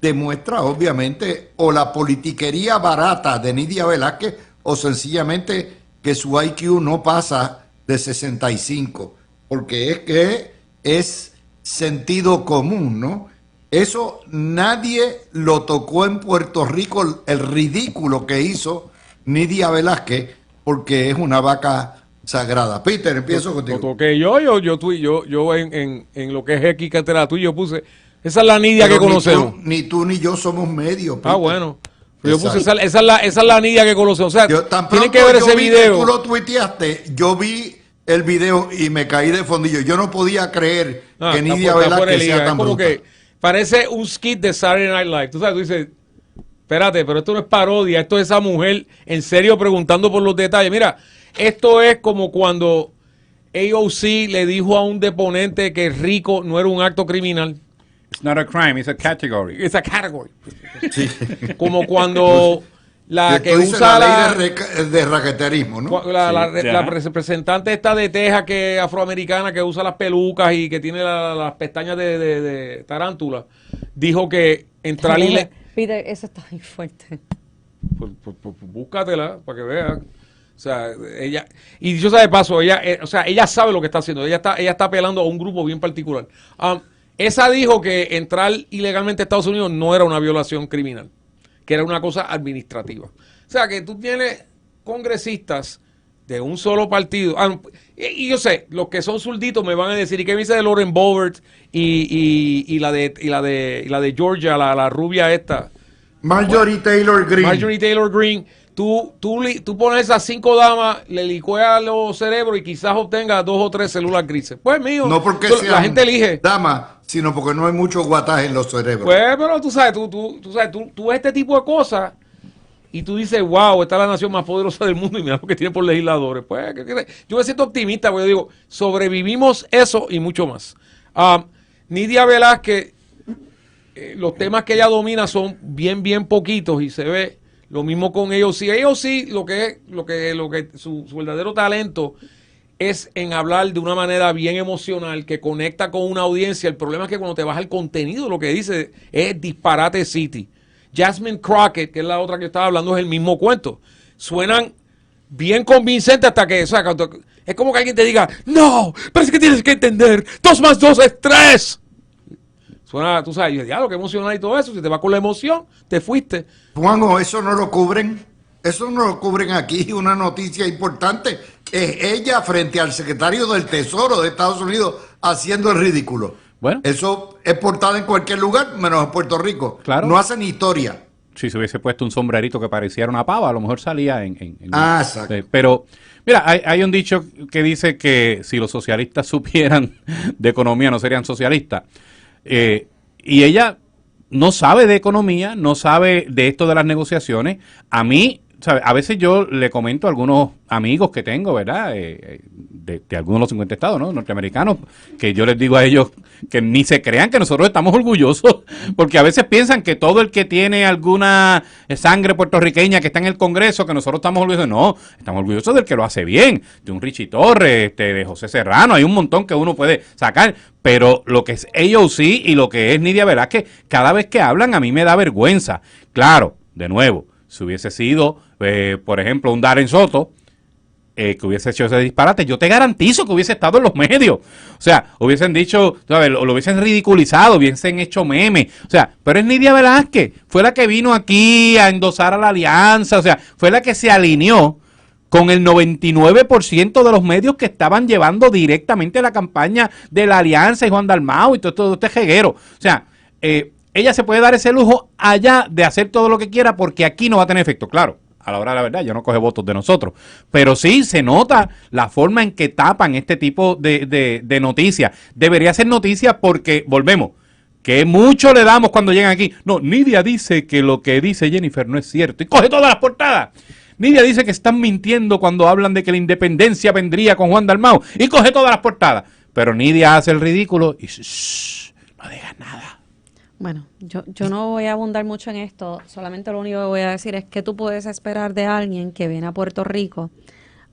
demuestra obviamente o la politiquería barata de Nidia Velázquez o sencillamente que su IQ no pasa de 65, porque es que es sentido común, ¿no? Eso nadie lo tocó en Puerto Rico, el ridículo que hizo Nidia Velázquez, porque es una vaca sagrada. Peter, empiezo contigo. Lo toqué yo en lo que es X Cantera tú y yo puse, esa es la Nidia que conocemos. Ni tú ni yo somos medios, Peter. Ah, bueno. Yo puse esa es la Nidia que conocemos. O sea, tienen que ver ese vi video. que tú lo tuiteaste, yo vi el video y me caí de fondillo. Yo no podía creer que Nidia Velázquez sea tan bruta. Que parece un skit de Saturday Night Live. Tú sabes, tú dices, espérate, pero esto no es parodia, esto es esa mujer en serio preguntando por los detalles. Mira, esto es como cuando AOC le dijo a un deponente que rico no era un acto criminal. It's not a crime, it's a category. It's a category. Sí. Como cuando la que dices usa la ley de raqueterismo, ¿no? la representante esta de Texas, que afroamericana, que usa las pelucas y que tiene las pestañas de tarántula, dijo que entrar y le... Peter, eso está muy fuerte. Pues búscatela para que veas. O sea, ella, y dicho sea de paso, ella sabe lo que está haciendo. Ella está apelando a un grupo bien particular. Esa dijo que entrar ilegalmente a Estados Unidos no era una violación criminal, que era una cosa administrativa. O sea, que tú tienes congresistas de un solo partido. Y yo sé, los que son zurditos me van a decir, ¿y qué me dice de Lauren Boebert y la de Georgia, la rubia esta? Marjorie Taylor Greene. Marjorie Taylor Greene. Tú pones esas 5 damas, le licueas los cerebros y quizás obtenga 2 o 3 células grises. Pues mío, No porque la gente elige. damas, sino porque no hay mucho guataje en los cerebros. Pues, pero tú sabes, tú ves este tipo de cosas y tú dices, wow, esta es la nación más poderosa del mundo y mira lo que tiene por legisladores. Pues, yo me siento optimista porque yo digo, sobrevivimos eso y mucho más. Nidia Velázquez, los temas que ella domina son bien poquitos y se ve. Lo mismo con AOC. AOC, lo que su verdadero talento es en hablar de una manera bien emocional, que conecta con una audiencia. El problema es que cuando te vas al contenido, lo que dice es disparate city. Jasmine Crockett, que es la otra que estaba hablando, es el mismo cuento. Suenan bien convincentes hasta que, o sea, es como que alguien te diga, no, pero es que tienes que entender, 2 más 2 es 3. Suena, tú sabes, diablo, qué emocional y todo eso. Si te vas con la emoción, te fuiste. Juanjo, eso no lo cubren. Eso no lo cubren aquí. Una noticia importante es ella frente al secretario del Tesoro de Estados Unidos haciendo el ridículo. Bueno. Eso es portada en cualquier lugar, menos en Puerto Rico. Claro. No hacen historia. Si se hubiese puesto un sombrerito que pareciera una pava, a lo mejor salía en exacto. Pero, mira, hay un dicho que dice que si los socialistas supieran de economía no serían socialistas. Y ella no sabe de economía, no sabe de esto de las negociaciones. A mí, ¿sabe? A veces yo le comento a algunos amigos que tengo, ¿verdad? De algunos de los 50 estados, ¿no? Norteamericanos, que yo les digo a ellos que ni se crean que nosotros estamos orgullosos, porque a veces piensan que todo el que tiene alguna sangre puertorriqueña que está en el Congreso, que nosotros estamos orgullosos. No, estamos orgullosos del que lo hace bien, de un Richie Torres, de José Serrano, hay un montón que uno puede sacar, pero lo que es AOC y lo que es Nidia Velázquez, cada vez que hablan a mí me da vergüenza. Claro, de nuevo, si hubiese sido, por ejemplo, un Darren Soto, que hubiese hecho ese disparate, yo te garantizo que hubiese estado en los medios. O sea, hubiesen dicho, ¿sabes? Lo hubiesen ridiculizado, hubiesen hecho memes. O sea, pero es Nidia Velázquez, fue la que vino aquí a endosar a la alianza, o sea, fue la que se alineó con el 99% de los medios que estaban llevando directamente la campaña de la alianza y Juan Dalmau y todo este jeguero. O sea, ella se puede dar ese lujo allá de hacer todo lo que quiera porque aquí no va a tener efecto. Claro, a la hora de la verdad, ya no coge votos de nosotros. Pero sí se nota la forma en que tapan este tipo de noticias. Debería ser noticia porque, volvemos, que mucho le damos cuando llegan aquí. No, Nidia dice que lo que dice Jennifer no es cierto. Y coge todas las portadas. Nidia dice que están mintiendo cuando hablan de que la independencia vendría con Juan Dalmau. Y coge todas las portadas. Pero Nidia hace el ridículo y shh, no digas nada. Bueno, yo no voy a abundar mucho en esto, solamente lo único que voy a decir es que tú puedes esperar de alguien que viene a Puerto Rico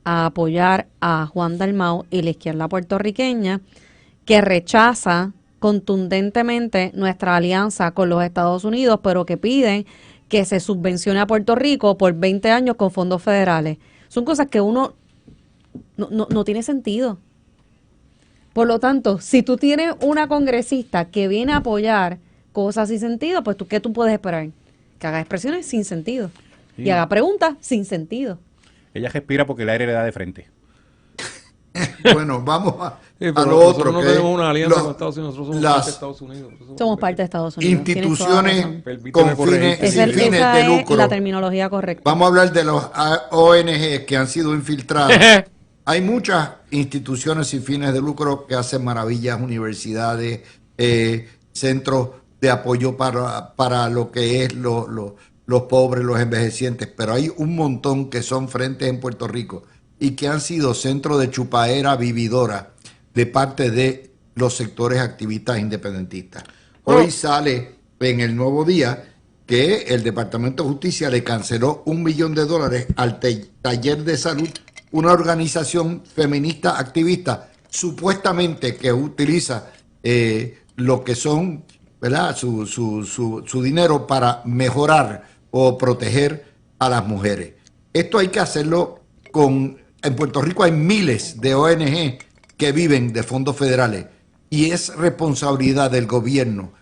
a apoyar a Juan Dalmau y la izquierda puertorriqueña, que rechaza contundentemente nuestra alianza con los Estados Unidos, pero que piden que se subvencione a Puerto Rico por 20 años con fondos federales. Son cosas que uno no tiene sentido. Por lo tanto, si tú tienes una congresista que viene a apoyar cosas sin sentido, pues ¿qué tú puedes esperar? Que haga expresiones sin sentido. Sí. Y haga preguntas sin sentido. Ella respira porque el aire le da de frente. Bueno, vamos a pero lo otro. no que tenemos una alianza los- con Estados Unidos, nosotros somos las parte de Estados Unidos. Somos parte de Estados Unidos. Tienes toda la instituciones razón. Permíteme con fines, corregirte. sin fines Esa de es lucro. la terminología correcta. Vamos a hablar de los ONG que han sido infiltradas. Hay muchas instituciones sin fines de lucro que hacen maravillas, universidades, centros de apoyo para lo que es los pobres, los envejecientes, pero hay un montón que son frentes en Puerto Rico y que han sido centros de chupaera vividora de parte de los sectores activistas independentistas. Hoy sale en el Nuevo Día que el Departamento de Justicia le canceló $1 millón al Taller de Salud, una organización feminista activista, supuestamente que utiliza lo que son, ¿verdad?, su dinero para mejorar o proteger a las mujeres. Esto hay que hacerlo en Puerto Rico hay miles de ONG que viven de fondos federales y es responsabilidad del gobierno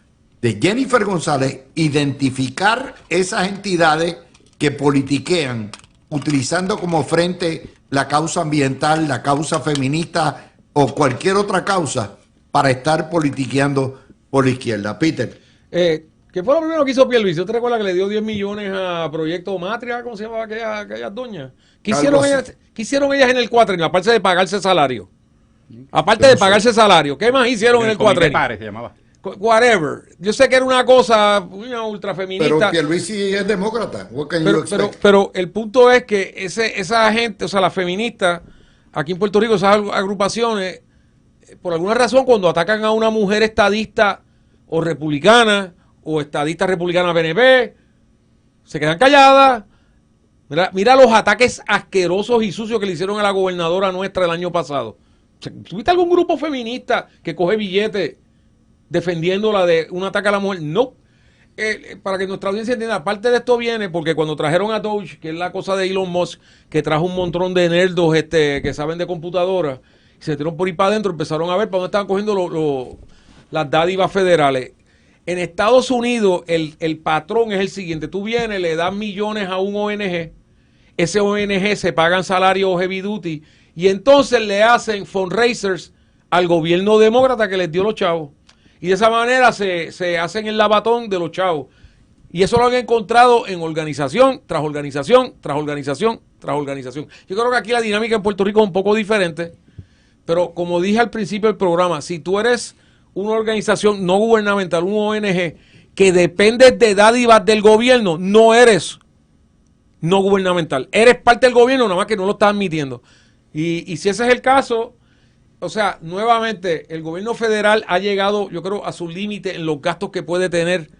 de Jennifer González identificar esas entidades que politiquean utilizando como frente la causa ambiental, la causa feminista o cualquier otra causa para estar politiqueando por la izquierda. Peter. ¿Qué fue lo primero que hizo Pierluisi? ¿Usted recuerda que le dio 10 millones a Proyecto Matria? ¿Cómo se llamaba aquellas doñas? ¿Qué hicieron ellas en el cuatrenio? Aparte de pagarse salario. Aparte de pagarse salario. ¿Qué más hicieron en el cuatrenio? Se llamaba. Whatever. Yo sé que era una cosa ultra feminista. Pero Pierluisi es demócrata. What can you expect? Pero el punto es que esa gente, o sea, las feministas, aquí en Puerto Rico, esas agrupaciones, por alguna razón, cuando atacan a una mujer estadista o republicana, o estadista republicana PNP, se quedan calladas. Mira los ataques asquerosos y sucios que le hicieron a la gobernadora nuestra el año pasado. ¿Tuviste algún grupo feminista que coge billetes defendiéndola de un ataque a la mujer? No. Para que nuestra audiencia entienda, aparte de esto viene porque cuando trajeron a Doge, que es la cosa de Elon Musk, que trajo un montón de nerdos que saben de computadoras, y se metieron por ahí para adentro, empezaron a ver para dónde estaban cogiendo las dádivas federales. En Estados Unidos, el patrón es el siguiente. Tú vienes, le das millones a un ONG, ese ONG se pagan salarios heavy duty, y entonces le hacen fundraisers al gobierno demócrata que les dio los chavos. Y de esa manera se hacen el lavatón de los chavos. Y eso lo han encontrado en organización, tras organización, tras organización, tras organización. Yo creo que aquí la dinámica en Puerto Rico es un poco diferente, pero como dije al principio del programa, si tú eres una organización no gubernamental, un ONG, que depende de dádivas del gobierno, no eres no gubernamental. Eres parte del gobierno, nada más que no lo estás admitiendo. Y si ese es el caso, o sea, nuevamente, el gobierno federal ha llegado, yo creo, a su límite en los gastos que puede tener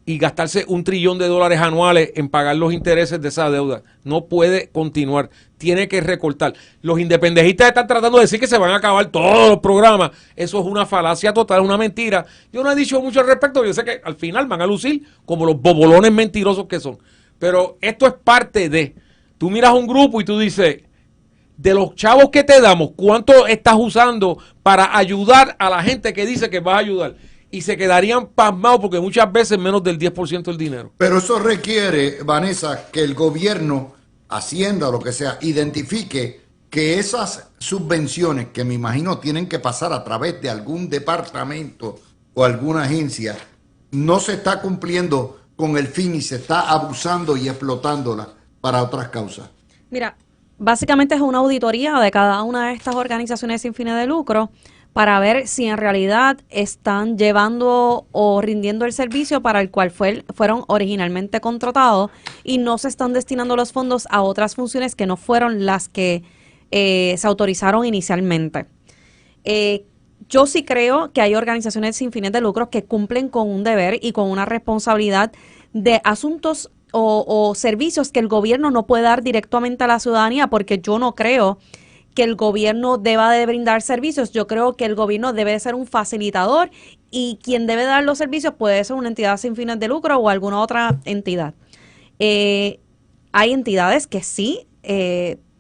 y gastarse $1 trillón anuales en pagar los intereses de esa deuda. No puede continuar. Tiene que recortar. Los independentistas están tratando de decir que se van a acabar todos los programas. Eso es una falacia total, es una mentira. Yo no he dicho mucho al respecto. Yo sé que al final van a lucir como los bobolones mentirosos que son. Pero esto es parte de... Tú miras un grupo y tú dices, de los chavos que te damos, ¿cuánto estás usando para ayudar a la gente que dice que vas a ayudar? Y se quedarían pasmados porque muchas veces menos del 10% del dinero. Pero eso requiere, Vanessa, que el gobierno, Hacienda o lo que sea, identifique que esas subvenciones, que me imagino tienen que pasar a través de algún departamento o alguna agencia, no se está cumpliendo con el fin y se está abusando y explotándola para otras causas. Mira, básicamente es una auditoría de cada una de estas organizaciones sin fines de lucro para ver si en realidad están llevando o rindiendo el servicio para el cual fueron originalmente contratados y no se están destinando los fondos a otras funciones que no fueron las que se autorizaron inicialmente. Yo sí creo que hay organizaciones sin fines de lucro que cumplen con un deber y con una responsabilidad de asuntos o servicios que el gobierno no puede dar directamente a la ciudadanía, porque yo no creo que el gobierno deba de brindar servicios. Yo creo que el gobierno debe de ser un facilitador y quien debe dar los servicios puede ser una entidad sin fines de lucro o alguna otra entidad. Hay entidades que sí,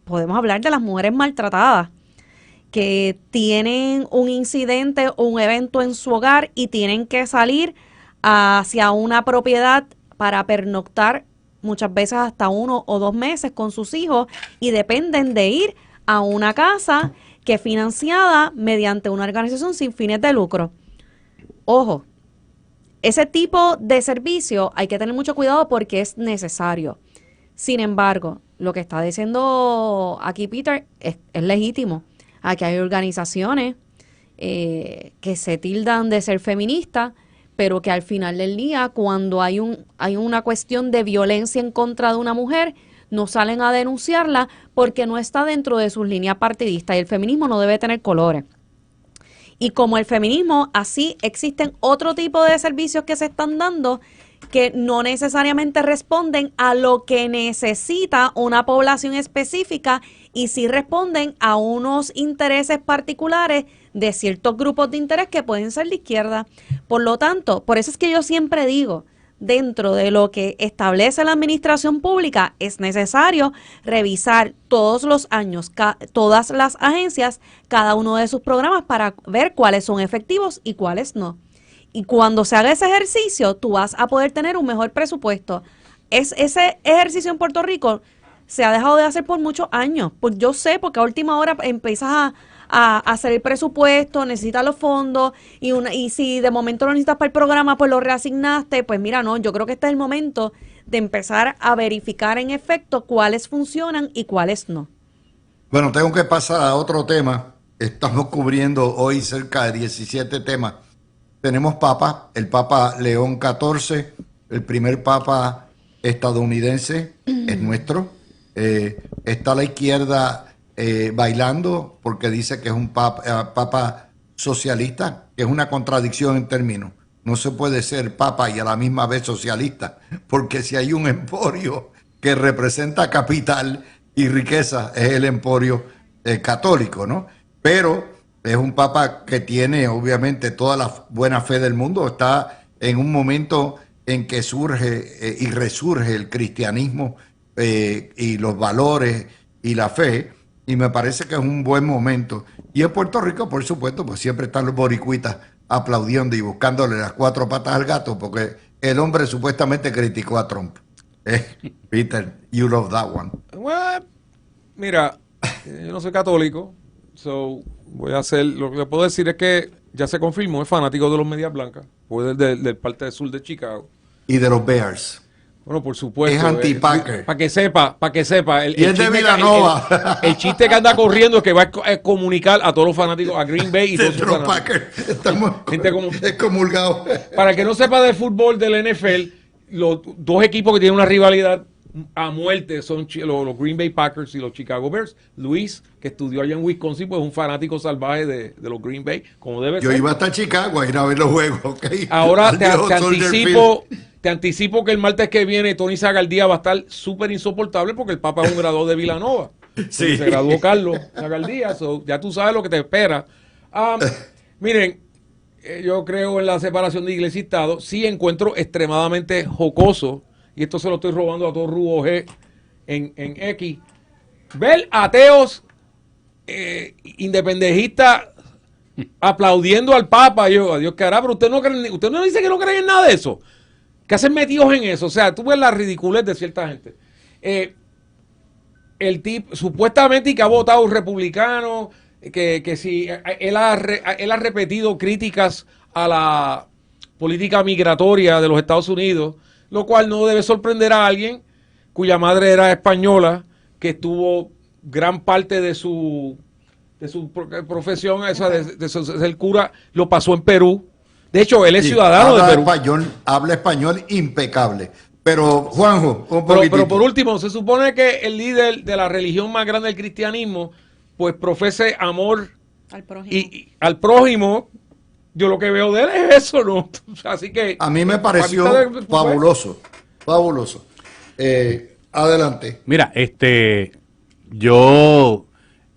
podemos hablar de las mujeres maltratadas, que tienen un incidente o un evento en su hogar y tienen que salir hacia una propiedad para pernoctar muchas veces hasta 1 o 2 meses con sus hijos y dependen de ir a una casa que es financiada mediante una organización sin fines de lucro. Ojo, ese tipo de servicio hay que tener mucho cuidado porque es necesario. Sin embargo, lo que está diciendo aquí Peter es legítimo. Aquí hay organizaciones que se tildan de ser feministas, pero que al final del día, cuando hay una cuestión de violencia en contra de una mujer, no salen a denunciarla porque no está dentro de sus líneas partidistas y el feminismo no debe tener colores. Y como el feminismo, así existen otro tipo de servicios que se están dando que no necesariamente responden a lo que necesita una población específica y sí responden a unos intereses particulares de ciertos grupos de interés que pueden ser de izquierda. Por lo tanto, por eso es que yo siempre digo, dentro de lo que establece la administración pública, es necesario revisar todos los años, todas las agencias, cada uno de sus programas para ver cuáles son efectivos y cuáles no. Y cuando se haga ese ejercicio, tú vas a poder tener un mejor presupuesto. Ese ejercicio en Puerto Rico se ha dejado de hacer por muchos años. Pues yo sé, porque a última hora empiezas a hacer el presupuesto, necesitas los fondos y si de momento lo necesitas para el programa, pues lo reasignaste. Pues mira, no, yo creo que este es el momento de empezar a verificar en efecto cuáles funcionan y cuáles no. Bueno, tengo que pasar a otro tema. Estamos cubriendo hoy cerca de 17 temas. Tenemos papas, el Papa León XIV, el primer papa estadounidense, es nuestro. Está la izquierda bailando porque dice que es un papa socialista, que es una contradicción en términos. No se puede ser papa y a la misma vez socialista, porque si hay un emporio que representa capital y riqueza, es el emporio católico, ¿no? Pero es un papa que tiene obviamente toda la buena fe del mundo, está en un momento en que surge y resurge el cristianismo y los valores y la fe, y me parece que es un buen momento. Y en Puerto Rico, por supuesto, pues siempre están los boricuitas aplaudiendo y buscándole las 4 patas al gato, porque el hombre supuestamente criticó a Trump. Peter, you love that one. Well, mira, yo no soy católico, so voy a hacer, lo que le puedo decir es que ya se confirmó, es fanático de los Medias Blancas, fue del parte del sur de Chicago. Y de los Bears. Bueno, por supuesto. Es anti-Packer. Para que sepa. Y es de Villanova. El chiste que anda corriendo es que va a comunicar a todos los fanáticos, a Green Bay y todos de los Packers. Estamos excomulgados. Para que no sepa de fútbol del NFL, los dos equipos que tienen una rivalidad a muerte son los Green Bay Packers y los Chicago Bears. Luis, que estudió allá en Wisconsin, pues es un fanático salvaje de los Green Bay, como debe ser. Yo iba hasta Chicago a ir a ver los juegos, ¿okay? Ahora te anticipo que el martes que viene Tony Zagaldía va a estar súper insoportable porque el Papa es un graduado de Villanova. Sí. Se graduó Carlos Zagaldía, ya tú sabes lo que te espera. Miren, yo creo en la separación de iglesia y Estado. Sí encuentro extremadamente jocoso, y esto se lo estoy robando a todo Rubo G en X, ver ateos independentistas aplaudiendo al Papa. Yo, a Dios que hará, pero usted no dice que no creen en nada de eso. ¿Qué hacen metidos en eso? O sea, tú ves la ridiculez de cierta gente. El tipo, supuestamente, y que ha votado republicano, que si él ha repetido críticas a la política migratoria de los Estados Unidos, lo cual no debe sorprender a alguien cuya madre era española, que estuvo gran parte de su profesión, esa de ser cura, lo pasó en Perú. De hecho, él es Sí, ciudadano de Perú. habla español impecable. Pero, Juanjo, un Pero poquitito. por último, se supone que el líder de la religión más grande del cristianismo, pues profese amor Al prójimo. y al prójimo. Yo lo que veo de él es eso, ¿no? Así que... A mí me pareció pues, fabuloso, fabuloso. Adelante. Mira, yo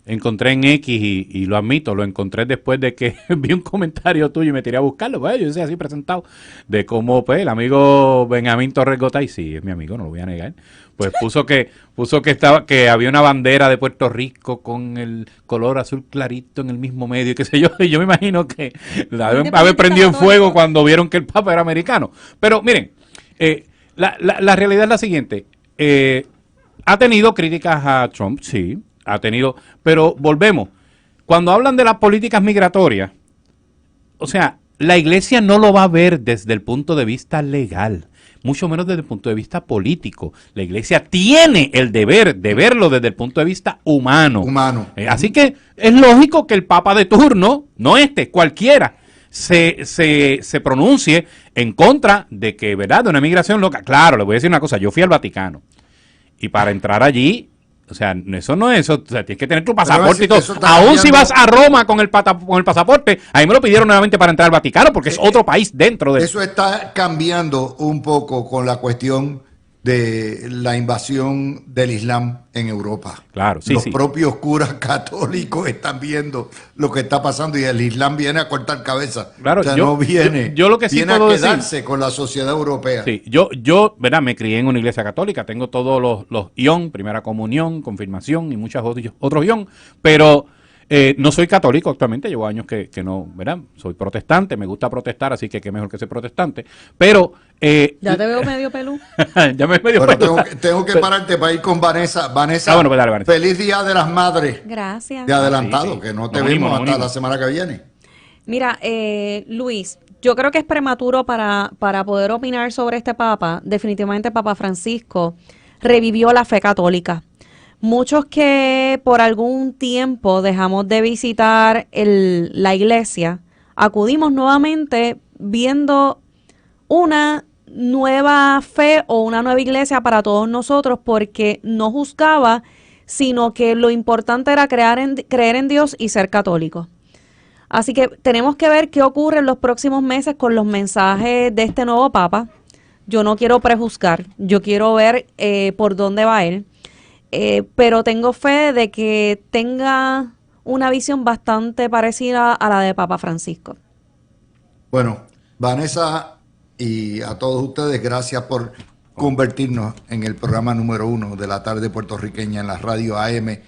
encontré en X y lo admito, lo encontré después de que vi un comentario tuyo y me tiré a buscarlo, pues yo decía así presentado, de cómo pues el amigo Benjamín Torres Gotay, sí, es mi amigo, no lo voy a negar, pues puso que había una bandera de Puerto Rico con el color azul clarito en el mismo medio, qué sé yo, y yo me imagino que la habían prendido en fuego cuando vieron que el Papa era americano. Pero miren, la realidad es la siguiente, ha tenido críticas a Trump, sí, ha tenido, pero volvemos, cuando hablan de las políticas migratorias, o sea, la iglesia no lo va a ver desde el punto de vista legal, mucho menos desde el punto de vista político. La iglesia tiene el deber de verlo desde el punto de vista humano. Así que es lógico que el papa de turno, no cualquiera, se pronuncie en contra de que, ¿verdad?, de una migración loca. Claro, le voy a decir una cosa, yo fui al Vaticano y para entrar allí, o sea, eso no es eso, o sea, tienes que tener tu pasaporte y todo. Aún si vas a Roma con el pasaporte, ahí me lo pidieron nuevamente para entrar al Vaticano, porque es otro país dentro de eso. Está cambiando un poco con la cuestión de la invasión del Islam en Europa. Claro, sí, Los sí. propios curas católicos están viendo lo que está pasando y el Islam viene a cortar cabeza. Claro, o sea, yo- no viene, yo lo que sí viene puedo a decir- quedarse con la sociedad europea. Sí, yo, ¿verdad? Me crié en una iglesia católica, tengo todos los ion, primera comunión, confirmación y muchos otros ion, pero no soy católico actualmente, llevo años que no, ¿verdad? Soy protestante, me gusta protestar, así que qué mejor que ser protestante, pero... Ya te veo medio pelú. ya me medio Pero tengo que pararte para ir con Vanessa. Vanessa, bueno, pues dale, Vanessa. feliz Día de las Madres Gracias. de adelantado, sí, sí. que no te Nos vemos unimos, nos hasta la unimos. semana que viene. Mira, Luis, yo creo que es prematuro para poder opinar sobre este Papa. Definitivamente Papa Francisco revivió la fe católica. Muchos que por algún tiempo dejamos de visitar la iglesia, acudimos nuevamente viendo una nueva fe o una nueva iglesia para todos nosotros, porque no juzgaba, sino que lo importante era creer en Dios y ser católico. Así que tenemos que ver qué ocurre en los próximos meses con los mensajes de este nuevo Papa. Yo no quiero prejuzgar, yo quiero ver por dónde va él, pero tengo fe de que tenga una visión bastante parecida a la de Papa Francisco. Bueno, Vanessa y a todos ustedes, gracias por convertirnos en el programa número 1 de la tarde puertorriqueña en la radio AM